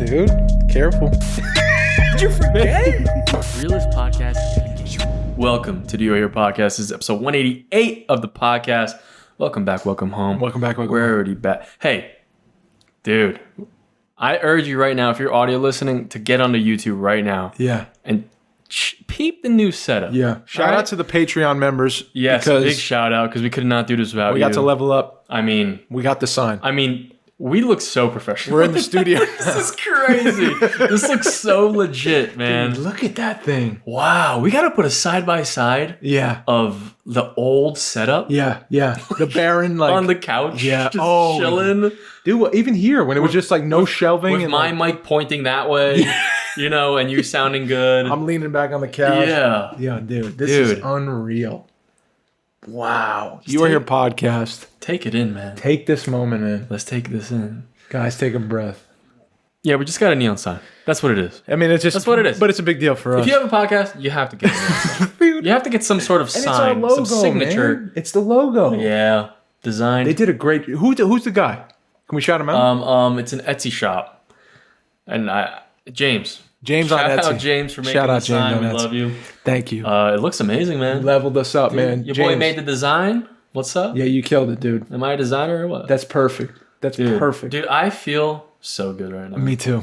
dude. Careful. Did you forget? Realist podcast. Welcome to the You're Here podcast. This is episode 188 of the podcast. Welcome back. Welcome home. Welcome back. We're already back. Hey, dude. I urge you right now, if you're audio listening, to get onto YouTube right now. Yeah. And peep the new setup. Yeah. Shout out to the Patreon members. Yes, big shout out, because we could not do this without you. We got to level up. I mean, we got the sign. We look so professional. We're in the studio. This is crazy. This looks so legit, man. Dude, look at that thing. Wow. We got to put a side by side of the old setup. Yeah. The Baron, like on the couch. Yeah. Just chilling. Dude, even here when it was just like no shelving. With and my mic pointing that way, and you sounding good. I'm leaning back on the couch. Yeah. Yeah, dude. This is unreal. Wow. You're Here podcast. Take it in, man. Take this moment in. Let's take this in. Guys, take a breath. Yeah, we just got a neon sign. That's what it is. I mean, that's what it is. But it's a big deal for us. If you have a podcast, you have to get a neon sign. You have to get some sort of sign, it's our logo, some signature. Man. It's the logo. Yeah. Design. They did a great... Who's the guy? Can we shout him out? It's an Etsy shop. And James. James on Etsy. Shout out James for making the sign. We love you. Thank you. It looks amazing, man. You leveled us up, man. Your boy made the design. What's up? Yeah, you killed it, dude. Am I a designer or what? That's perfect. That's perfect. Dude, I feel so good right now. Me too.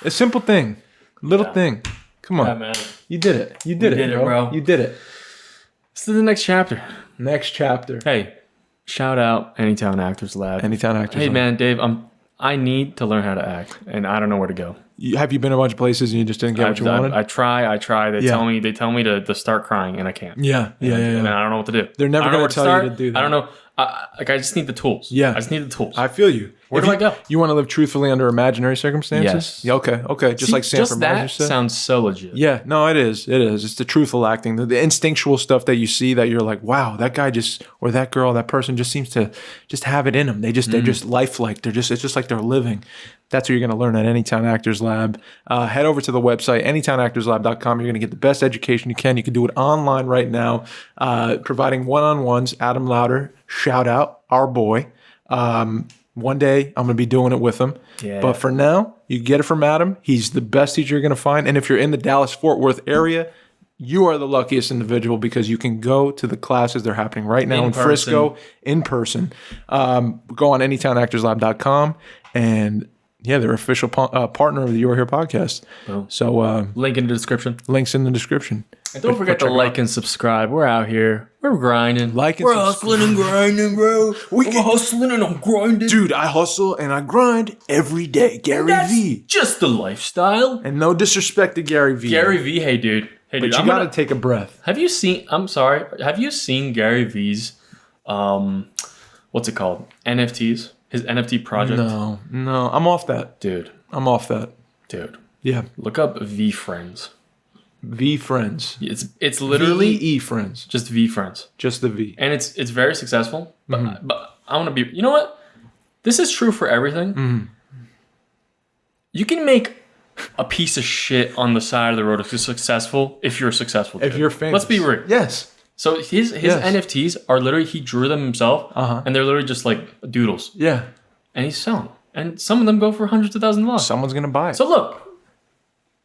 A simple thing. Little thing. Come on. Yeah, man. You did it. You did it, bro. You did it. This is the next chapter. Next chapter. Hey, shout out Anytown Actors Lab. Anytown Actors Lab. Hey, man, Dave, I need to learn how to act, and I don't know where to go. Have you been a bunch of places and you just didn't get what you wanted? I try. They tell me to start crying, and I can't. Yeah. And I don't know what to do. They're never going to tell you to do that. I don't know. I just need the tools. Yeah. I just need the tools. I feel you. Where do I go? You want to live truthfully under imaginary circumstances? Yes. Yeah, okay. Just like Sanford Meisner said. That sounds so legit. Yeah, no, it is. It's the truthful acting, the instinctual stuff that you see that you're like, wow, that guy or that girl, that person just seems to just have it in them. They're just lifelike. It's just like they're living. That's what you're going to learn at Anytown Actors Lab. Head over to the website, anytownactorslab.com. You're going to get the best education you can. You can do it online right now, providing one-on-ones. Adam Louder, shout out, our boy. One day, I'm going to be doing it with him. Yeah. But for now, you get it from Adam. He's the best teacher you're going to find. And if you're in the Dallas-Fort Worth area, you are the luckiest individual because you can go to the classes. They're happening right now in Frisco in person. Go on anytownactorslab.com and... yeah, they're official partner of the You're Here podcast. Boom. So link in the description. Links in the description. And don't forget to like and subscribe. We're out here. We're grinding. We're hustling and grinding, bro. We're hustling and I'm grinding. Dude, I hustle and I grind every day. Gary V. Just the lifestyle. And no disrespect to Gary V. Gary V, hey dude. But you gotta take a breath. Have you seen Gary V's what's it called? NFTs? His NFT project? No. I'm off that. Dude. I'm off that. Dude. Yeah. Look up V Friends. V Friends. It's literally V-E Friends. Just V Friends. Just the V. And it's very successful. But I want to be... You know what? This is true for everything. Mm-hmm. You can make a piece of shit on the side of the road if you're successful. If you're successful. If you're famous. Let's be real. Yes. So his NFTs are literally, he drew them himself, and they're literally just like doodles. Yeah. And he's selling them. And some of them go for hundreds of thousands of dollars. Someone's going to buy it. So look,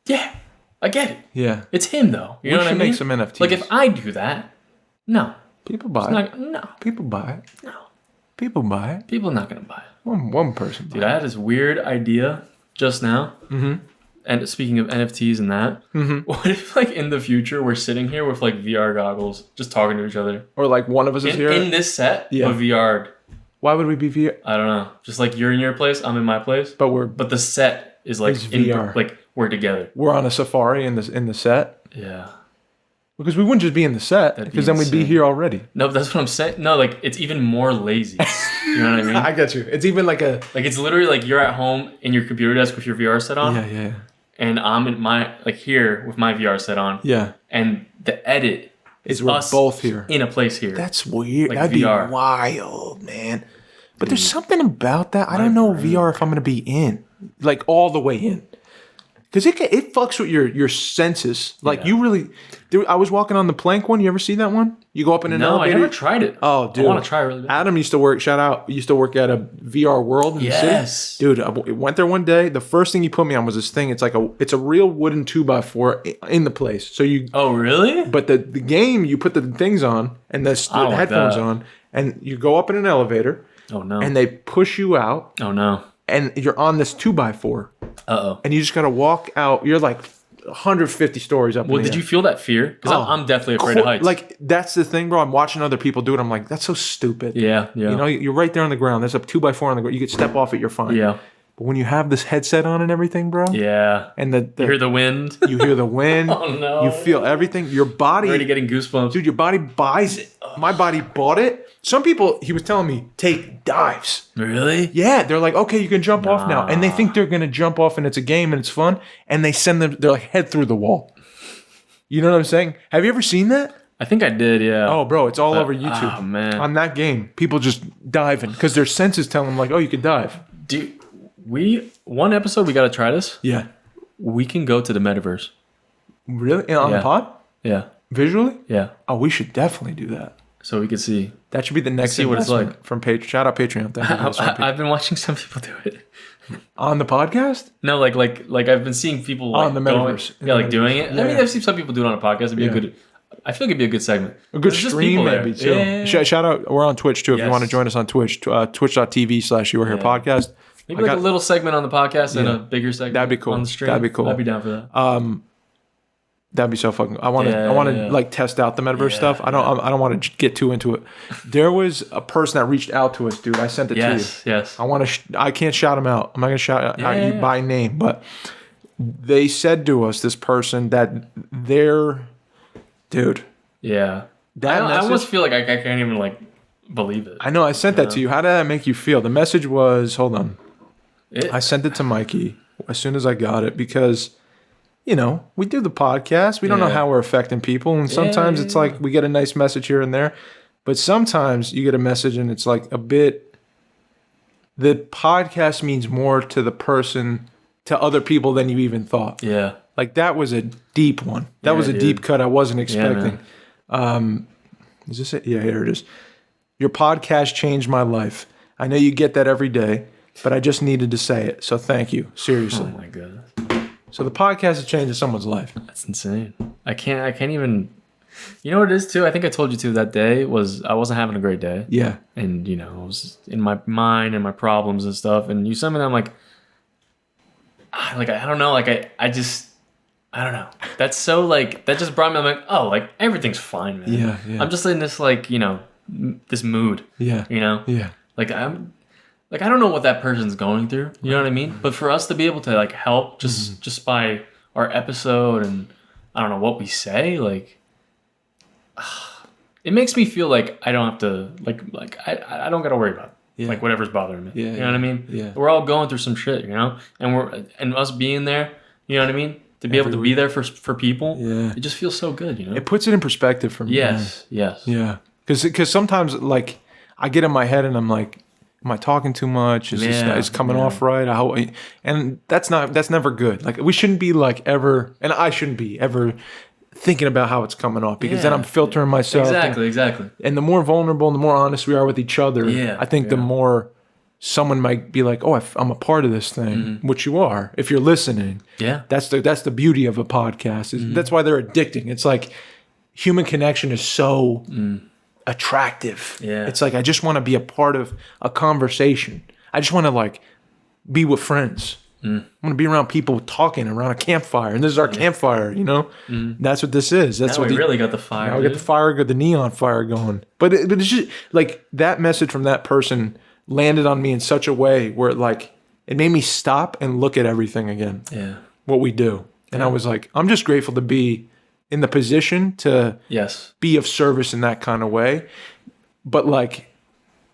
yeah, I get it. Yeah. It's him though. You know what I mean? make some NFTs. Like if I do that, no. People buy it. No. People buy it. No. People buy it. People are not going to buy it. One person. Dude, I had this weird idea just now. Mm-hmm. And speaking of NFTs and that, what if like in the future we're sitting here with like VR goggles, just talking to each other? Or like one of us is here? In this set, but VR'd. Why would we be VR? I don't know. Just like you're in your place, I'm in my place. But the set is like VR. Like we're together. We're on a safari in the set? Yeah. Because we wouldn't just be in the set, because then we'd be here already. No, that's what I'm saying. No, like it's even more lazy. You know what I mean? I get you. It's even like it's literally like you're at home in your computer desk with your VR set on. Yeah. And I'm in my here with my VR set on. Yeah. And the edit is we're us both here. In a place here. That's weird. Like That'd VR. be wild, man. But there's something about that. I don't know VR if I'm going to be in. Like all the way in. Because it fucks with your senses. Like you really, dude. I was walking on the plank one. You ever see that one? You go up in an elevator. I never tried it. Oh, dude, I want to try it really bad. Adam used to work. Shout out. Used to work at a VR World in the city. Dude, I went there one day. The first thing he put me on was this thing. It's a real wooden 2x4 in the place. So you. Oh really? But the game, you put the things on and the headphones on, and you go up in an elevator. Oh no. And they push you out. Oh no. And you're on this 2x4. Uh-oh. And you just got to walk out. You're like 150 stories up. Well, did you feel that fear? Because I'm definitely afraid of heights. Like, that's the thing, bro. I'm watching other people do it. I'm like, that's so stupid. Yeah. You know, you're right there on the ground. There's a 2x4 on the ground. You could step off it. You're fine. Yeah. But when you have this headset on and everything, bro. Yeah. And you hear the wind. You hear the wind. Oh, no. You feel everything. Your body. I'm already getting goosebumps. Dude, your body buys it. My body bought it. Some people, he was telling me, take dives. Really? Yeah. They're like, okay, you can jump off now. And they think they're going to jump off and it's a game and it's fun. And they send them, they're like head through the wall. You know what I'm saying? Have you ever seen that? I think I did, yeah. Oh, bro, it's all over YouTube. Oh, man. On that game, people just diving because their senses tell them like, oh, you can dive. Dude, one episode, we got to try this. Yeah. We can go to the metaverse. Really? On the pod? Yeah. Visually? Yeah. Oh, we should definitely do that. So we could see. That should be the next see what it's like. From Patreon. Shout out Patreon. Thank you. I've been watching some people do it. On the podcast? No, like I've been seeing people like on the metaverse. doing it. Yeah. I mean, I've seen some people do it on a podcast. It'd be a good. I feel like it'd be a good segment. A good stream maybe too. Yeah. Shout out. We're on Twitch too. If you want to join us on Twitch, twitch.tv/YouAreHerePodcast. Maybe like a little segment on the podcast and a bigger segment. That'd be cool. On the stream. That'd be cool. I'd be down for that. That'd be so fucking. I want to like test out the metaverse stuff. I don't want to get too into it. There was a person that reached out to us, dude. I sent it to you. Yes. I want to. I can't shout him out. I'm not gonna shout out you by name, but they said to us, this person, that they're, dude. Yeah. I almost feel like I can't even like believe it. I know. I sent that to you. How did that make you feel? The message was, hold on. I sent it to Mikey as soon as I got it because. You know, we do the podcast. We don't know how we're affecting people. And sometimes it's like we get a nice message here and there. But sometimes you get a message and it's like a bit. The podcast means more to the person, to other people than you even thought. Yeah. Like that was a deep one. That was a deep cut I wasn't expecting. Is this it? Yeah, here it is. Your podcast changed my life. I know you get that every day, but I just needed to say it. So thank you. Seriously. Oh my goodness. So the podcast has changed someone's life. That's insane. I can't even. You know what it is too? I think I told you too that day was I wasn't having a great day. Yeah. And you know, I was in my mind and my problems and stuff. And you sent me that, I'm like I don't know. Like I don't know. That's so like that just brought me. I'm like, oh, like everything's fine, man. Yeah. I'm just in this like this mood. Yeah. You know. Yeah. Like I don't know what that person's going through, you know what I mean? But for us to be able to like help just by our episode and I don't know what we say, like it makes me feel like I don't have to like I don't got to worry about like whatever's bothering me. Yeah, you know what I mean? Yeah. We're all going through some shit, you know? And us being there, you know what I mean? To be able to be there for people, it just feels so good, you know? It puts it in perspective for me. Yes. Yeah. Because sometimes like I get in my head and I'm like, am I talking too much? Is this coming off right? And that's never good. Like we shouldn't be like ever, and I shouldn't be ever thinking about how it's coming off because then I'm filtering myself. Exactly. And the more vulnerable and the more honest we are with each other, I think the more someone might be like, oh, I'm a part of this thing, which you are if you're listening. Yeah, that's the beauty of a podcast. That's why they're addicting. It's like human connection is so. Attractive. Yeah. It's like I just want to be a part of a conversation. I just want to like be with friends. I want to be around people talking around a campfire, and this is our campfire. You know, that's what this is. That's what we really got the fire. Now we got the fire, got the neon fire going. But it's just like that message from that person landed on me in such a way where it made me stop and look at everything again. Yeah, what we do, and I was like, I'm just grateful to be in the position to be of service in that kind of way. But like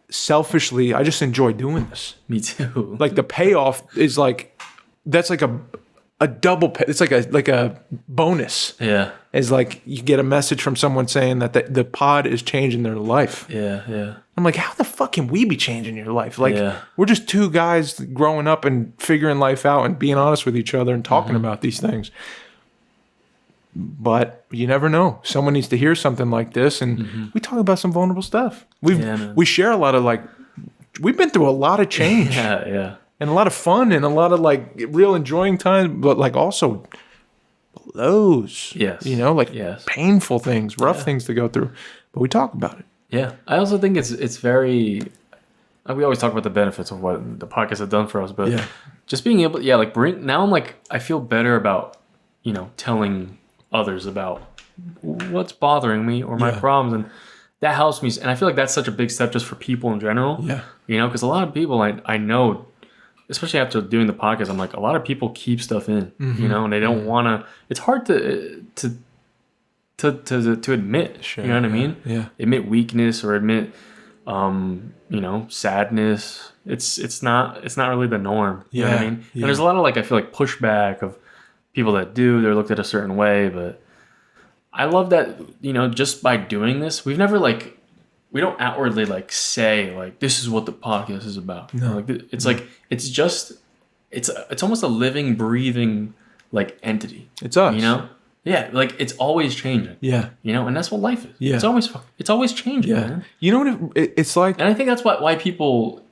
selfishly, I just enjoy doing this. Me too. Like the payoff is like, that's like a double pay. It's like a bonus. Yeah. is like you get a message from someone saying that the pod is changing their life. Yeah. I'm like, how the fuck can we be changing your life? Like, Yeah. we're just two guys growing up and figuring life out and being honest with each other and talking about these things. But you never know. Someone needs to hear something like this, and we talk about some vulnerable stuff. We share a lot of like, we've been through a lot of change. Yeah. And a lot of fun and a lot of like real enjoying time, but like also lows. Yes. You know, like Yes. painful things, rough things to go through. But we talk about it. Yeah. I also think it's very, we always talk about the benefits of what the podcast has done for us, but just being able, like now I'm like, I feel better about, you know, telling others about what's bothering me or my problems, and that helps me. And I feel like that's such a big step just for people in general. Yeah. You know, because a lot of people I know, especially after doing the podcast, I'm like, a lot of people keep stuff in, you know, and they don't want to. It's hard to admit. Sure, you know what I mean? Yeah. Admit weakness or admit, you know, sadness. It's not really the norm. You know what I mean? Yeah. And there's a lot of like, I feel like pushback of people that do. They're looked at a certain way, but I love that, you know, just by doing this, we've never like, we don't outwardly like say like, this is what the podcast is about. No. Like, it's like, it's just, it's almost a living, breathing like entity. It's us. You know? Yeah. Like it's always changing. Yeah. You know, and that's what life is. Yeah. It's always changing. Yeah. Man. You know what it's like? And I think that's why people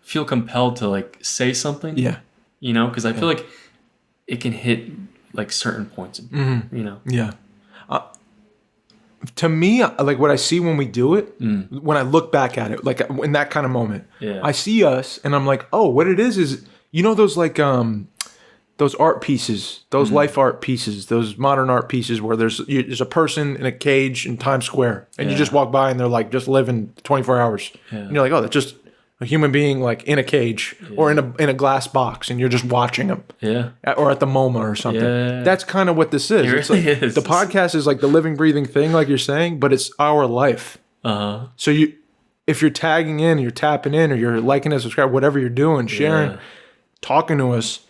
feel compelled to like say something. Yeah. You know, because I feel like it can hit like certain points, you know? Yeah. To me, like what I see when we do it, when I look back at it, like in that kind of moment, I see us and I'm like, oh, what it is, you know, those like, those art pieces, those life art pieces, those modern art pieces where there's a person in a cage in Times Square and you just walk by and they're like just living 24 hours. And you're like, oh, that's just a human being like in a cage or in a glass box and you're just watching them. Yeah. Or at the MoMA or something. Yeah. That's kind of what this is. It It's really like, is. the podcast is like the living, breathing thing, like you're saying, but it's our life. Uh-huh. So if you're tagging in, you're tapping in, or you're liking and subscribe, whatever you're doing, sharing, talking to us,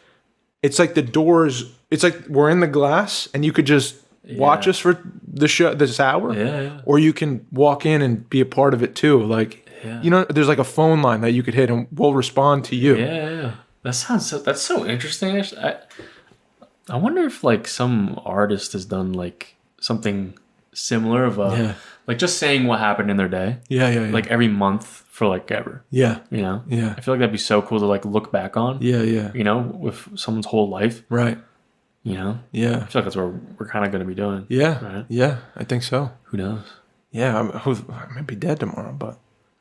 it's like the doors. It's like we're in the glass, and you could just watch us for the show this hour, or you can walk in and be a part of it too. Like you know, there's like a phone line that you could hit, and we'll respond to you. Yeah. That's so interesting. Actually, I wonder if like some artist has done like something similar of like just saying what happened in their day. Yeah. Like every month for like ever. Yeah. You know? Yeah. I feel like that'd be so cool to like look back on. Yeah. You know, with someone's whole life. Right. You know? Yeah. I feel like that's what we're kind of going to be doing. Yeah. Right? Yeah. I think so. Who knows? Yeah. I might be dead tomorrow, but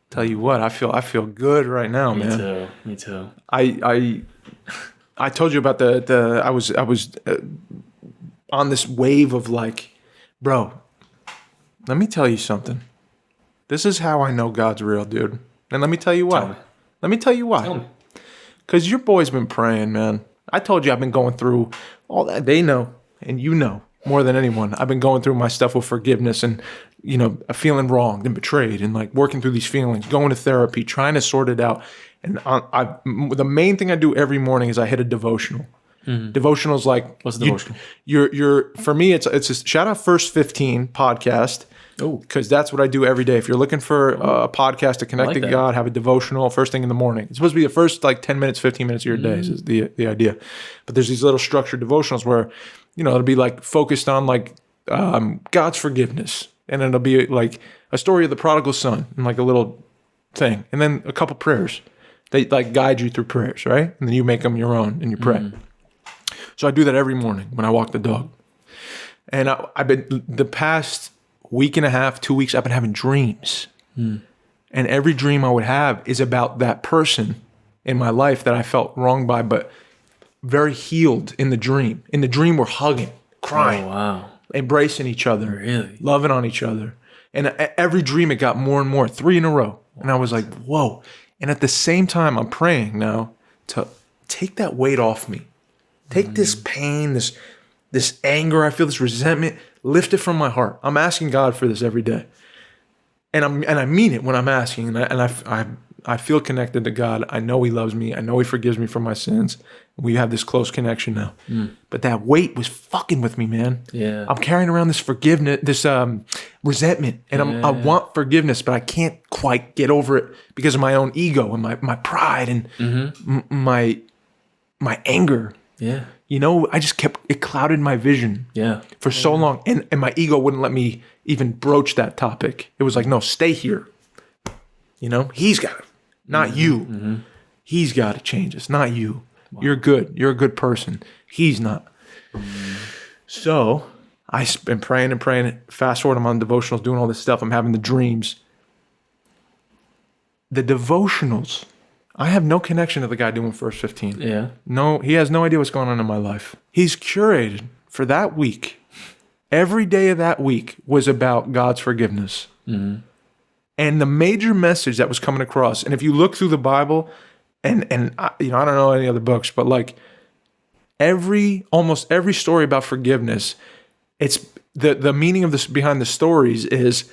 tell you what, I feel good right now, man. Me too. I told you about I was on this wave of like, bro, let me tell you something. This is how I know God's real, dude. And let me tell you why. Let me tell you why. Tell me. Because your boy's been praying, man. I told you I've been going through all that. They know, and you know more than anyone. I've been going through my stuff with forgiveness and, you know, feeling wronged and betrayed and like working through these feelings, going to therapy, trying to sort it out. And the main thing I do every morning is I hit a devotional. Devotional is like, what's a devotional? You're for me, it's a shout out First 15 podcast. Oh, because that's what I do every day. If you're looking for a podcast to connect to God, have a devotional first thing in the morning. It's supposed to be the first like 10 minutes, 15 minutes of your day is the idea. But there's these little structured devotionals where, you know, it'll be like focused on like God's forgiveness. And it'll be like a story of the prodigal son and like a little thing. And then a couple prayers. They like guide you through prayers, right? And then you make them your own and you pray. So I do that every morning when I walk the dog. And I've been the past week and a half, 2 weeks, I've been having dreams. And every dream I would have is about that person in my life that I felt wronged by, but very healed in the dream. In the dream, we're hugging, crying, embracing each other, loving on each other. And every dream, it got more and more, 3 in a row. And I was like, whoa. And at the same time, I'm praying now to take that weight off me. Take this pain, this anger I feel, this resentment, lift it from my heart. I'm asking God for this every day. And I mean it when I'm asking. And I feel connected to God. I know he loves me. I know he forgives me for my sins. We have this close connection now. But that weight was fucking with me, man. Yeah. I'm carrying around this forgiveness, this resentment, and I want forgiveness, but I can't quite get over it because of my own ego and my pride and my anger. Yeah. You know, it clouded my vision for so long. And my ego wouldn't let me even broach that topic. It was like, no, stay here. You know, he's got it, not you. He's got to change. It's not you. Wow. You're good. You're a good person. He's not. So I've been praying and praying. Fast forward, I'm on devotionals, doing all this stuff. I'm having the dreams. The devotionals, I have no connection to the guy doing First 15. Yeah. No, he has no idea what's going on in my life. He's curated for that week. Every day of that week was about God's forgiveness. And the major message that was coming across, and if you look through the Bible, and I don't know any other books, but like almost every story about forgiveness, it's the meaning of this behind the stories is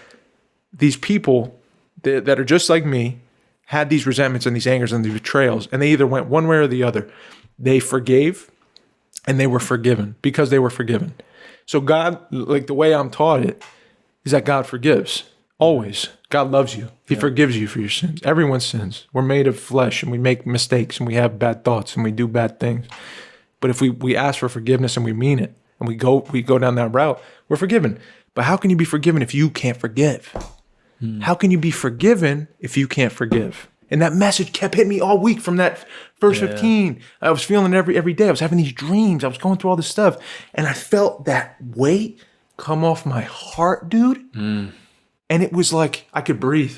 these people that are just like me had these resentments and these angers and these betrayals, and they either went one way or the other. They forgave, and they were forgiven because they were forgiven. So God, like the way I'm taught it, is that God forgives. Always. God loves you. He forgives you for your sins. Everyone sins. We're made of flesh and we make mistakes and we have bad thoughts and we do bad things. But if we ask for forgiveness and we mean it and we go down that route, we're forgiven. But how can you be forgiven if you can't forgive? How can you be forgiven if you can't forgive? And that message kept hitting me all week from that First 15. I was feeling it every day. I was having these dreams. I was going through all this stuff. And I felt that weight come off my heart, dude. And it was like I could breathe.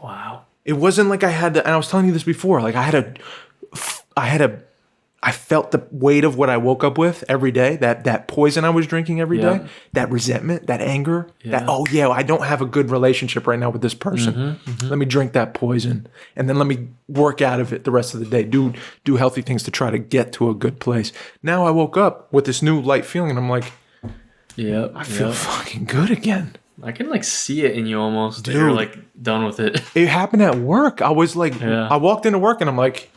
Wow. It wasn't like I had to, and I was telling you this before, like I felt the weight of what I woke up with every day, that poison I was drinking every day, that resentment, that anger, that, I don't have a good relationship right now with this person. Let me drink that poison and then let me work out of it the rest of the day. Do healthy things to try to get to a good place. Now I woke up with this new light feeling and I'm like, I feel fucking good again. I can like see it in you almost. Dude, you're like done with it. It happened at work. I was like, I walked into work and I'm like,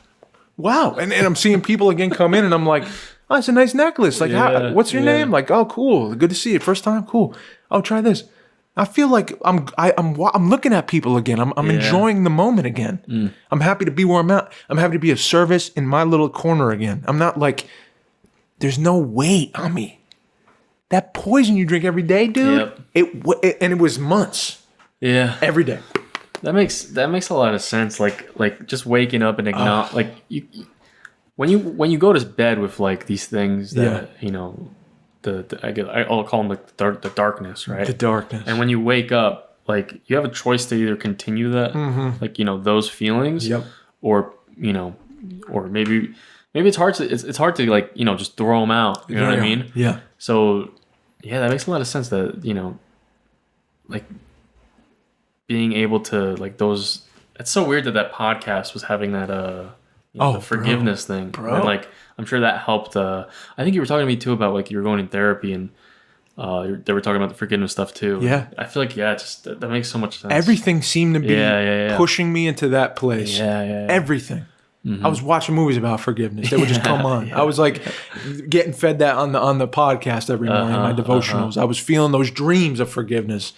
wow. And I'm seeing people again come in and I'm like, oh, it's a nice necklace. Like, what's your name? Like, oh, cool. Good to see you. First time. Cool. Oh, try this. I feel like I'm looking at people again. I'm enjoying the moment again. I'm happy to be where I'm at. I'm happy to be of service in my little corner again. I'm not like, there's no weight on me. That poison you drink every day, dude. It was months. Yeah. Every day. That makes a lot of sense. Like just waking up and acknowledge, like you when you go to bed with like these things that you know I'll call them like the darkness, right? The darkness. And when you wake up, like you have a choice to either continue that, like those feelings, or or maybe it's hard to like just throw them out. You know what I mean? Yeah. So that makes a lot of sense that like being able to like those. It's so weird that podcast was having that the forgiveness thing, bro. And like I'm sure that helped. I think you were talking to me too about like you were going in therapy and they were talking about the forgiveness stuff too. Yeah, I feel like just that makes so much sense. Everything seemed to be pushing me into that place. Everything. I was watching movies about forgiveness. They would just come on. I was like getting fed that on the podcast every morning, my devotionals. I was feeling those dreams of forgiveness.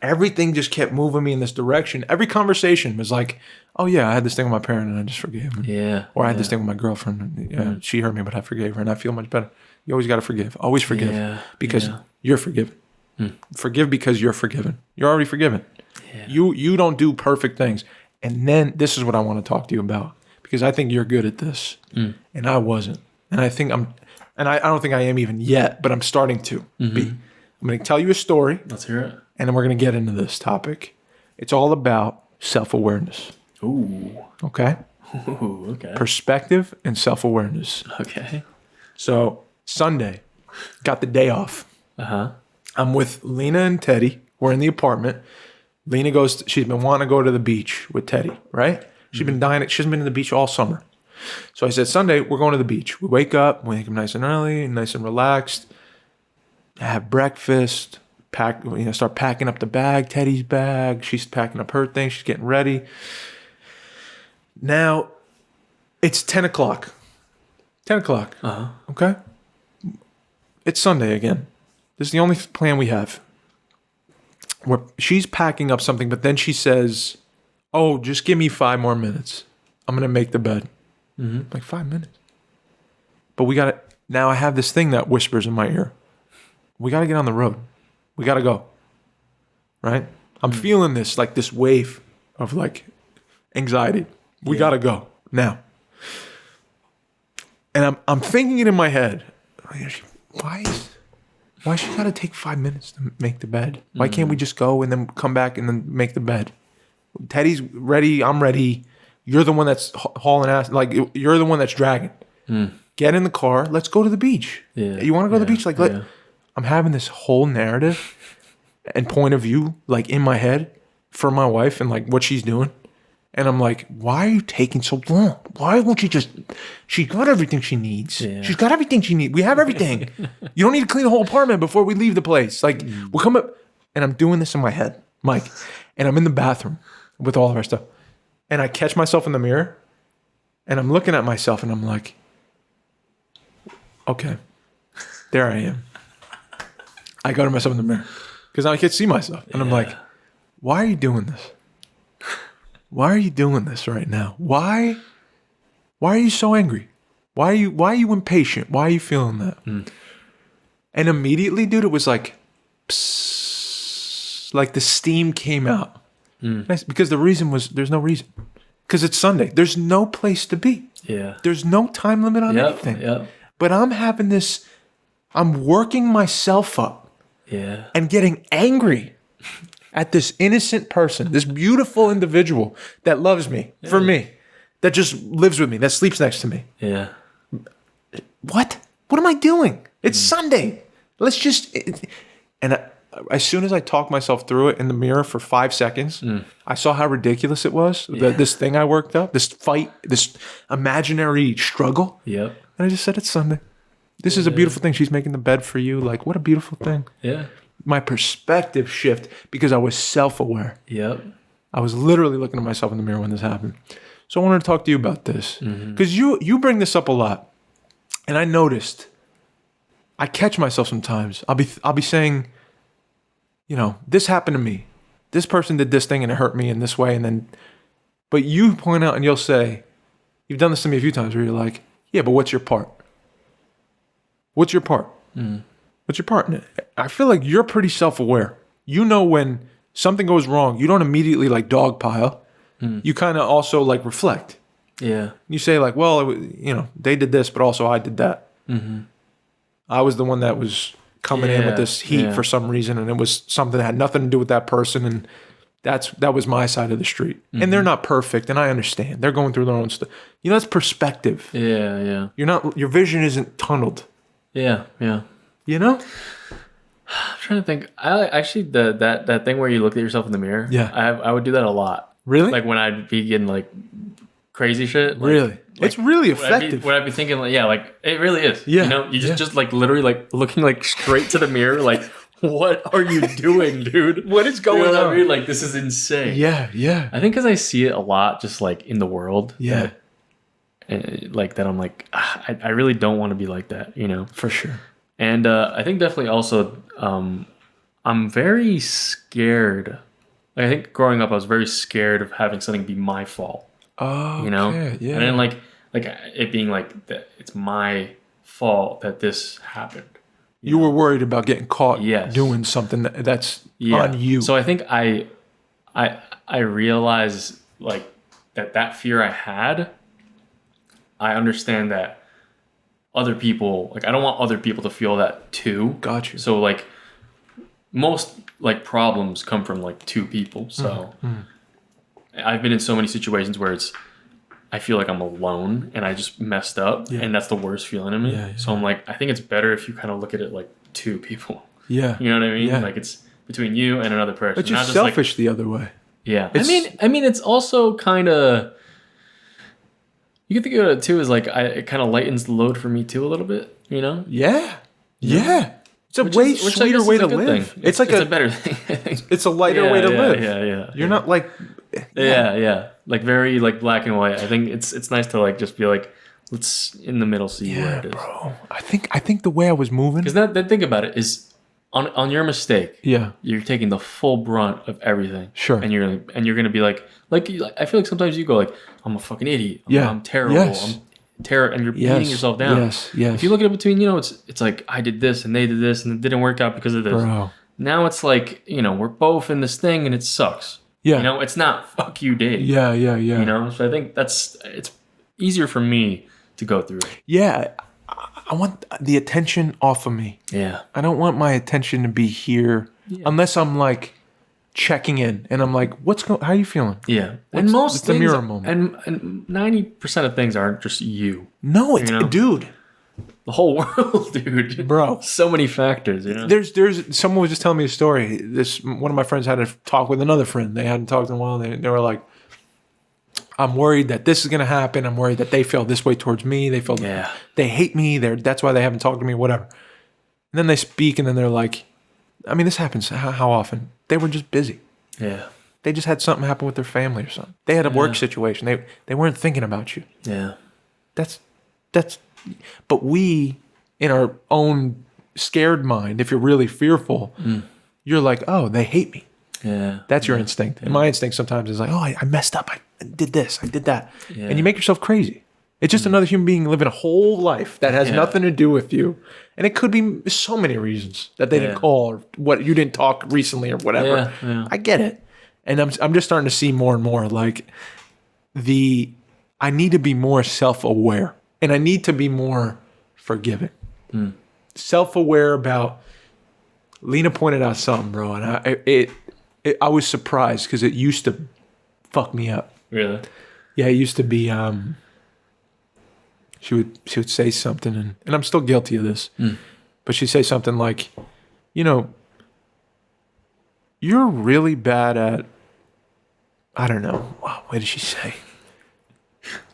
Everything just kept moving me in this direction. Every conversation was like, oh yeah, I had this thing with my parent and I just forgave him. Yeah. Or I had this thing with my girlfriend. She hurt me, but I forgave her and I feel much better. You always got to forgive. Always forgive because you're forgiven. Forgive because you're forgiven. You're already forgiven. You don't do perfect things. And then this is what I want to talk to you about. Because I think you're good at this, and I wasn't, and I think I don't think I am even yet, but I'm starting to be. I'm going to tell you a story. Let's hear it, and then we're going to get into this topic. It's all about self-awareness. Ooh. Okay. Ooh. Okay. Perspective and self-awareness. Okay. So Sunday, got the day off. I'm with Lena and Teddy. We're in the apartment. Lena goes. She's been wanting to go to the beach with Teddy, right? She's been dying. She hasn't been to the beach all summer. So I said, Sunday, we're going to the beach. We wake up nice and early, nice and relaxed, have breakfast, start packing up the bag, Teddy's bag. She's packing up her thing. She's getting ready. Now, it's 10 o'clock. 10 o'clock. Uh-huh. Okay? It's Sunday again. This is the only plan we have. Where she's packing up something, but then she says, oh, just give me 5 more minutes. I'm going to make the bed. Mm-hmm. Like 5 minutes. But we got to, now I have this thing that whispers in my ear. We got to get on the road. We got to go. Right? I'm feeling this, like this wave of like anxiety. We got to go now. And I'm thinking it in my head. Why she got to take 5 minutes to make the bed? Why can't we just go and then come back and then make the bed? Teddy's ready. I'm ready. You're the one that's hauling ass. Like, you're the one that's dragging. Get in the car. Let's go to the beach. Yeah. You want to go to the beach? Like, I'm having this whole narrative and point of view, like, in my head for my wife and, like, what she's doing. And I'm like, why are you taking so long? Why won't you just... She's got everything she needs. Yeah. She's got everything she needs. We have everything. You don't need to clean the whole apartment before we leave the place. Like, we'll come up... And I'm doing this in my head, Mike. And I'm in the bathroom with all of our stuff. And I catch myself in the mirror. And I'm looking at myself and I'm like, okay, there I am. I go to myself in the mirror. Because I can see myself. And I'm like, why are you doing this? Why are you doing this right now? Why are you so angry? Why are you impatient? Why are you feeling that? And immediately, dude, it was like, psst, like the steam came out. Nice, because the reason was, there's no reason. Because it's Sunday. There's no place to be. Yeah. There's no time limit on anything. Yep. But I'm having this, I'm working myself up. Yeah. And getting angry at this innocent person, this beautiful individual that loves me, for me, that just lives with me, that sleeps next to me. Yeah. What am I doing? It's Sunday. Let's just... And as soon as I talked myself through it in the mirror for 5 seconds, I saw how ridiculous it was. This thing I worked up, this fight, this imaginary struggle. Yep. And I just said, it's Sunday. This is a beautiful thing. She's making the bed for you. Like, what a beautiful thing. Yeah. My perspective shift because I was self-aware. Yep. I was literally looking at myself in the mirror when this happened. So I wanted to talk to you about this because you bring this up a lot, and I noticed I catch myself sometimes. I'll be saying, you know, this happened to me. This person did this thing and it hurt me in this way, and then, but you point out and you'll say, you've done this to me a few times where you're like, yeah, but what's your part? What's your part? What's your part in it? I feel like you're pretty self-aware. You know when something goes wrong, you don't immediately like dogpile. You kind of also like reflect. Yeah. You say like, well, you know, they did this, but also I did that. I was the one that was coming in with this heat for some reason, and it was something that had nothing to do with that person, and that was my side of the street. And they're not perfect, and I understand. They're going through their own stuff. You know, that's perspective. Yeah. Your vision isn't tunneled. Yeah. You know? I'm trying to think. I actually that thing where you look at yourself in the mirror. Yeah. I would do that a lot. Really? Like when I'd be getting like crazy shit. Like, Really? It's really effective. Would I be thinking like, yeah, like it really is. Yeah. You know, you just like literally like looking like straight to the mirror, like, what are you doing, dude? What is going you know on? What I mean? Like, this is insane. Yeah. I think because I see it a lot, just like in the world. Yeah. Like that, I'm like, I really don't want to be like that, you know? For sure. And I think definitely also, I'm very scared. Like, I think growing up, I was very scared of having something be my fault. Oh, You know? yeah. And then like it being like that, it's my fault that this happened. You were worried about getting caught Yes. doing something that's on you. So I think I realize like that fear I had. I understand that other people, like, I don't want other people to feel that too. Got you. So like most like problems come from like two people. So I've been in so many situations where I feel like I'm alone and I just messed up, and that's the worst feeling in me. Yeah. So I'm like, I think it's better if you kind of look at it like two people. Yeah. You know what I mean? Yeah. Like it's between you and another person. But you're not just selfish the other way. Yeah. I mean, it's also kind of, you can think of it too as like, it kind of lightens the load for me too a little bit, you know? Yeah. It's a Which way I sweeter guess way is to a good live. thing. It's a better thing, I think. It's a lighter way to live. Yeah. You're not like... Yeah. like very like black and white. I think it's nice to like just be like, let's in the middle see where it is. Bro. I think the way I was moving. Because that think about it is on your mistake. Yeah. You're taking the full brunt of everything. Sure. And you're gonna be like I feel like sometimes you go like, I'm a fucking idiot. I'm terrible. Yes. I'm terrible, and you're beating yourself down. Yes. Yes. If you look at it between, it's like I did this and they did this and it didn't work out because of this. Bro. Now it's like, we're both in this thing and it sucks. Yeah. It's not fuck you, Dave. Yeah. So I think it's easier for me to go through it. Yeah. I want the attention off of me. Yeah. I don't want my attention to be here unless I'm like checking in and I'm like, how are you feeling? Yeah. And most it's a things, mirror moment. And 90% of things aren't just you. No, it's dude. The whole world, dude. Bro. So many factors, There's someone was just telling me a story. One of my friends had a talk with another friend. They hadn't talked in a while. They were like, I'm worried that this is going to happen. I'm worried that they feel this way towards me. They feel they hate me. That's why they haven't talked to me, whatever. And then they speak and then they're like, I mean, this happens how often? They were just busy. Yeah. They just had something happen with their family or something. They had a work situation. They weren't thinking about you. Yeah. But we, in our own scared mind, if you're really fearful, you're like, oh, they hate me. Yeah. That's your instinct. And my instinct sometimes is like, oh, I messed up. I did this. I did that. Yeah. And you make yourself crazy. It's just another human being living a whole life that has nothing to do with you. And it could be so many reasons that they didn't call or what you didn't talk recently or whatever. Yeah. I get it. And I'm just starting to see more and more like I need to be more self-aware and I need to be more forgiving. Self-aware about, Lena pointed out something, bro. And I was surprised because it used to fuck me up. Really? Yeah, it used to be, she would say something, and I'm still guilty of this, but she'd say something like, you're really bad at, I don't know, what did she say?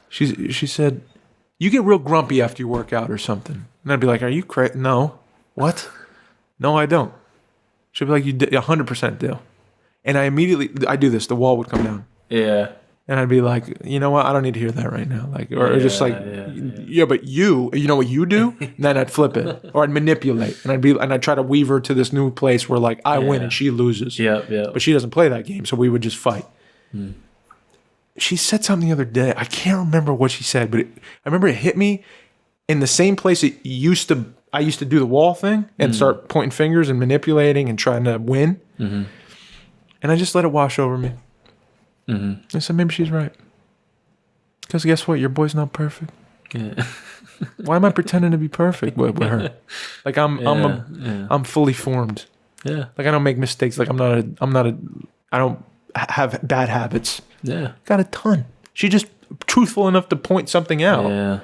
She said, you get real grumpy after you work out or something. And I'd be like, are you crazy? No. What? No, I don't. She'd be like, you 100% do. And I do this, the wall would come down. Yeah. And I'd be like, you know what? I don't need to hear that right now. Like, or just like, but you know what you do? And then I'd flip it, or I'd manipulate, and I'd try to weave her to this new place where like I win and she loses. Yeah. But she doesn't play that game, so we would just fight. She said something the other day. I can't remember what she said, but I remember it hit me in the same place I used to do the wall thing and start pointing fingers and manipulating and trying to win. And I just let it wash over me. I said, maybe she's right. Because guess what? Your boy's not perfect. Yeah. Why am I pretending to be perfect with her? Like I'm fully formed. Yeah. Like I don't make mistakes. Like I don't have bad habits. Yeah. Got a ton. She just truthful enough to point something out.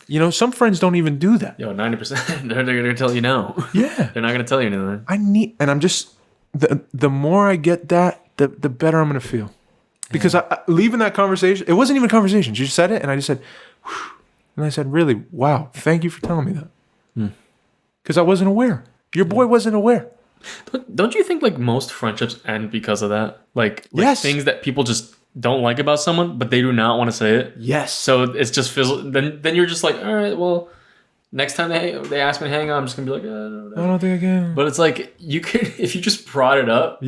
Yeah. Some friends don't even do that. 90%. They're going to tell you no. Yeah. They're not going to tell you anything. And I'm just, the more I get that, the better I'm going to feel. Because I leaving that conversation, it wasn't even a conversation. She just said it, and I just said, whew. And I said, really, wow, thank you for telling me that. Because I wasn't aware. Your boy wasn't aware. Don't you think like most friendships end because of that? Like yes. Things that people just don't like about someone, but they do not want to say it? Yes. So it's just fizzled. Then you're just like, all right, well, next time they ask me to hang out, I'm just going to be like, I don't think I can. But it's like, you could, if you just brought it up,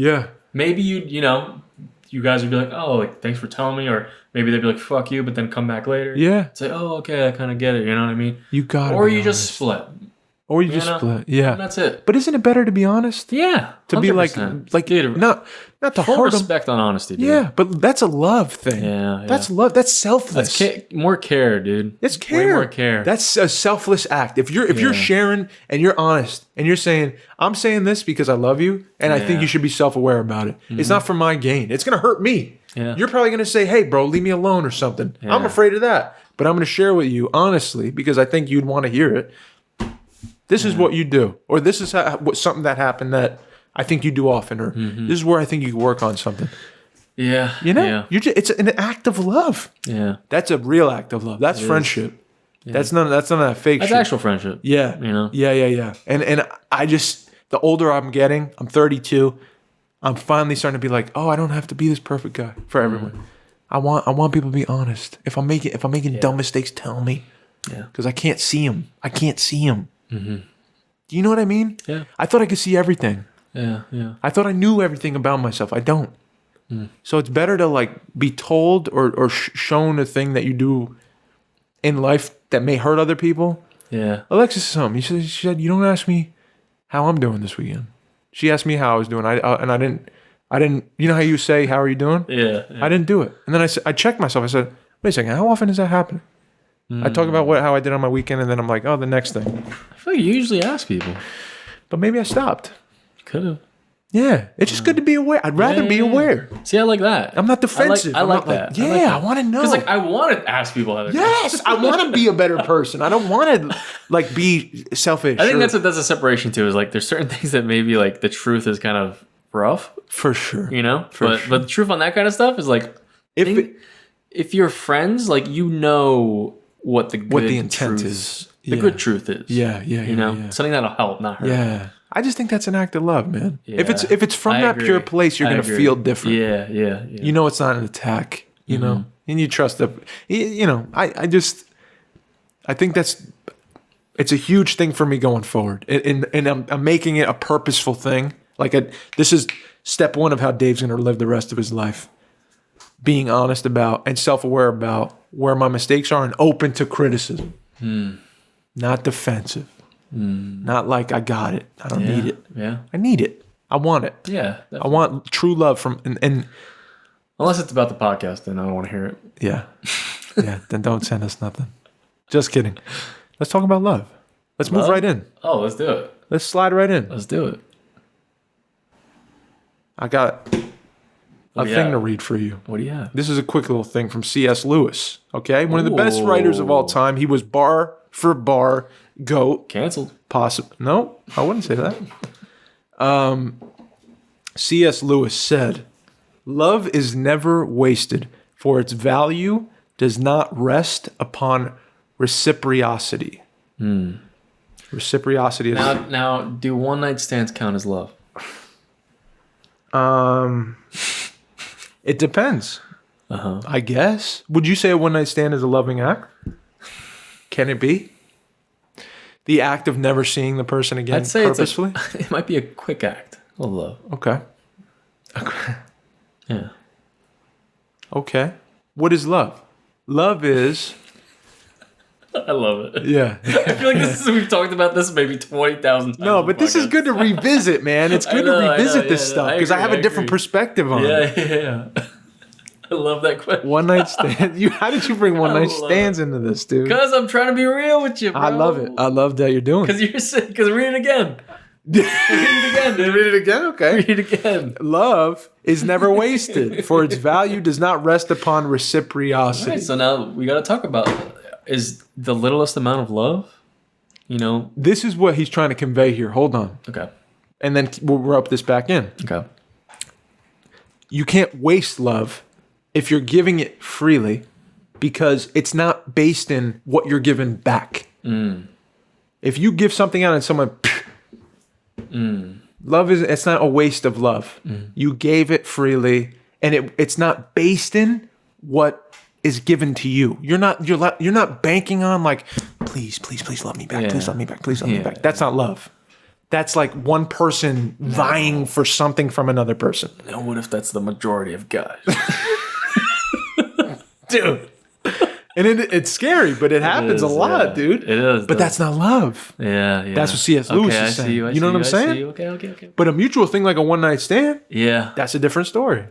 maybe you guys would be like, oh, like, thanks for telling me. Or maybe they'd be like, fuck you, but then come back later. Yeah. It's like, oh, okay, I kind of get it. You know what I mean? You got it. Or you just split. Or you just split. Yeah. And that's it. But isn't it better to be honest? Yeah. 100%. To be like dude, not to full hurt respect on honesty, dude. Yeah, but that's a love thing. Yeah. That's love. That's selfless. That's more care, dude. It's care. Way more care. That's a selfless act. If you're sharing and you're honest and you're saying, I'm saying this because I love you and I think you should be self-aware about it. It's not for my gain. It's going to hurt me. Yeah. You're probably going to say, hey, bro, leave me alone or something. Yeah. I'm afraid of that. But I'm going to share with you honestly because I think you'd want to hear it. This is what you do. Or this is something that happened that I think you do often. Or this is where I think you can work on something. Yeah. It's an act of love. Yeah. That's a real act of love. That's friendship. Yeah. That's none of that fake shit. That's actual friendship. Yeah. Yeah. And I just, the older I'm getting, I'm 32, I'm finally starting to be like, oh, I don't have to be this perfect guy for everyone. I want people to be honest. If I'm making dumb mistakes, tell me. Yeah. Because I can't see them. Mm-hmm. Do you know what I mean? Yeah. I thought I could see everything. Yeah. Yeah. I thought I knew everything about myself. I don't. So it's better to like be told or shown a thing that you do in life that may hurt other people. Yeah. Alexis is something. She said, you don't ask me how I'm doing this weekend. She asked me how I was doing. I didn't. You know how you say, how are you doing? Yeah. I didn't do it. And then I checked myself. I said, wait a second. How often does that happen? I talk about how I did on my weekend, and then I'm like, oh, the next thing. I feel like you usually ask people. But maybe I stopped. Could have. Yeah, it's just good to be aware. I'd rather be aware. See, I like that. I'm not defensive. I like that. I want to know. Because like I want to ask people how they're doing. Yes, I want to be a better person. I don't want to like be selfish. I think that's a separation too. Is like there's certain things that maybe like the truth is kind of rough, for sure. you know. But the truth on that kind of stuff is like if you're friends, like you know what the intent is. The good truth is. Yeah. You know, something that'll help, not hurt. Yeah. I just think that's an act of love, man. Yeah. If it's from that pure place, you're gonna feel different. Yeah. You know, it's not an attack. You know, and you trust that. You know, I think it's a huge thing for me going forward, and I'm making it a purposeful thing. Like this is step one of how Dave's gonna live the rest of his life, being honest about and self-aware about where my mistakes are and open to criticism, not defensive. Not like I got it. I don't need it. Yeah. I need it. I want it. Yeah. I want true love from and unless it's about the podcast, then I don't want to hear it. Yeah. Then don't send us nothing. Just kidding. Let's talk about love. Let's move right in. Oh, let's do it. Let's slide right in. Let's do it. I got a thing to read for you. What do you have? This is a quick little thing from C.S. Lewis. Okay, one of the best writers of all time. He was bar for bar GOAT. Canceled. Possible? No, I wouldn't say that. C.S. Lewis said, "Love is never wasted, for its value does not rest upon reciprocity." Reciprocity is now. Do one night stands count as love? It depends. I guess. Would you say a one night stand is a loving act? Can it be? The act of never seeing the person again I'd say purposefully? it might be a quick act of love. Okay. Yeah. Okay. What is love? Love is... I love it. Yeah. I feel like we've talked about this maybe 20,000 times. No, but this is good to revisit, man. It's good to revisit this stuff because I have a different perspective on it. Yeah. I love that question. One night stand. How did you bring one night stands into this, dude? Because I'm trying to be real with you, bro. I love it. I love that you're doing it. Because you're sick. Because read it again. Read it again, dude. Read it again? Okay. Read it again. Love is never wasted, for its value does not rest upon reciprocity. All right, so now we got to talk about, is the littlest amount of love, you know? This is what he's trying to convey here. Hold on. Okay. And then we'll rope this back in. Okay. You can't waste love if you're giving it freely because it's not based in what you're giving back. If you give something out and someone... Love it's not a waste of love. You gave it freely and it's not based in what is given to you. You're not banking on like, please love me back. Please love me back. Please love me back. That's not love. That's like one person vying for something from another person. Now what if that's the majority of guys? Dude. And it's scary, but it happens a lot, dude. It is. But that's not love. Yeah. That's what C.S. Lewis is saying. You know what I'm saying? Okay. But a mutual thing like a one night stand, yeah, that's a different story.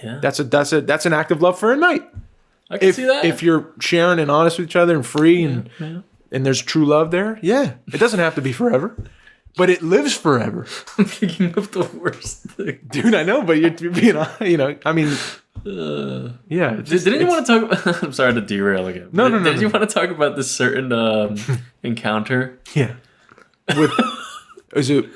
Yeah. That's an act of love for a night. I can see that. If you're sharing and honest with each other and free and there's true love there, it doesn't have to be forever. But it lives forever. I'm thinking of the worst thing. Dude, I know, but you're being, I mean... yeah. Did anyone want to talk about... I'm sorry to derail again. No. Did you want to talk about this certain encounter? Yeah. Is it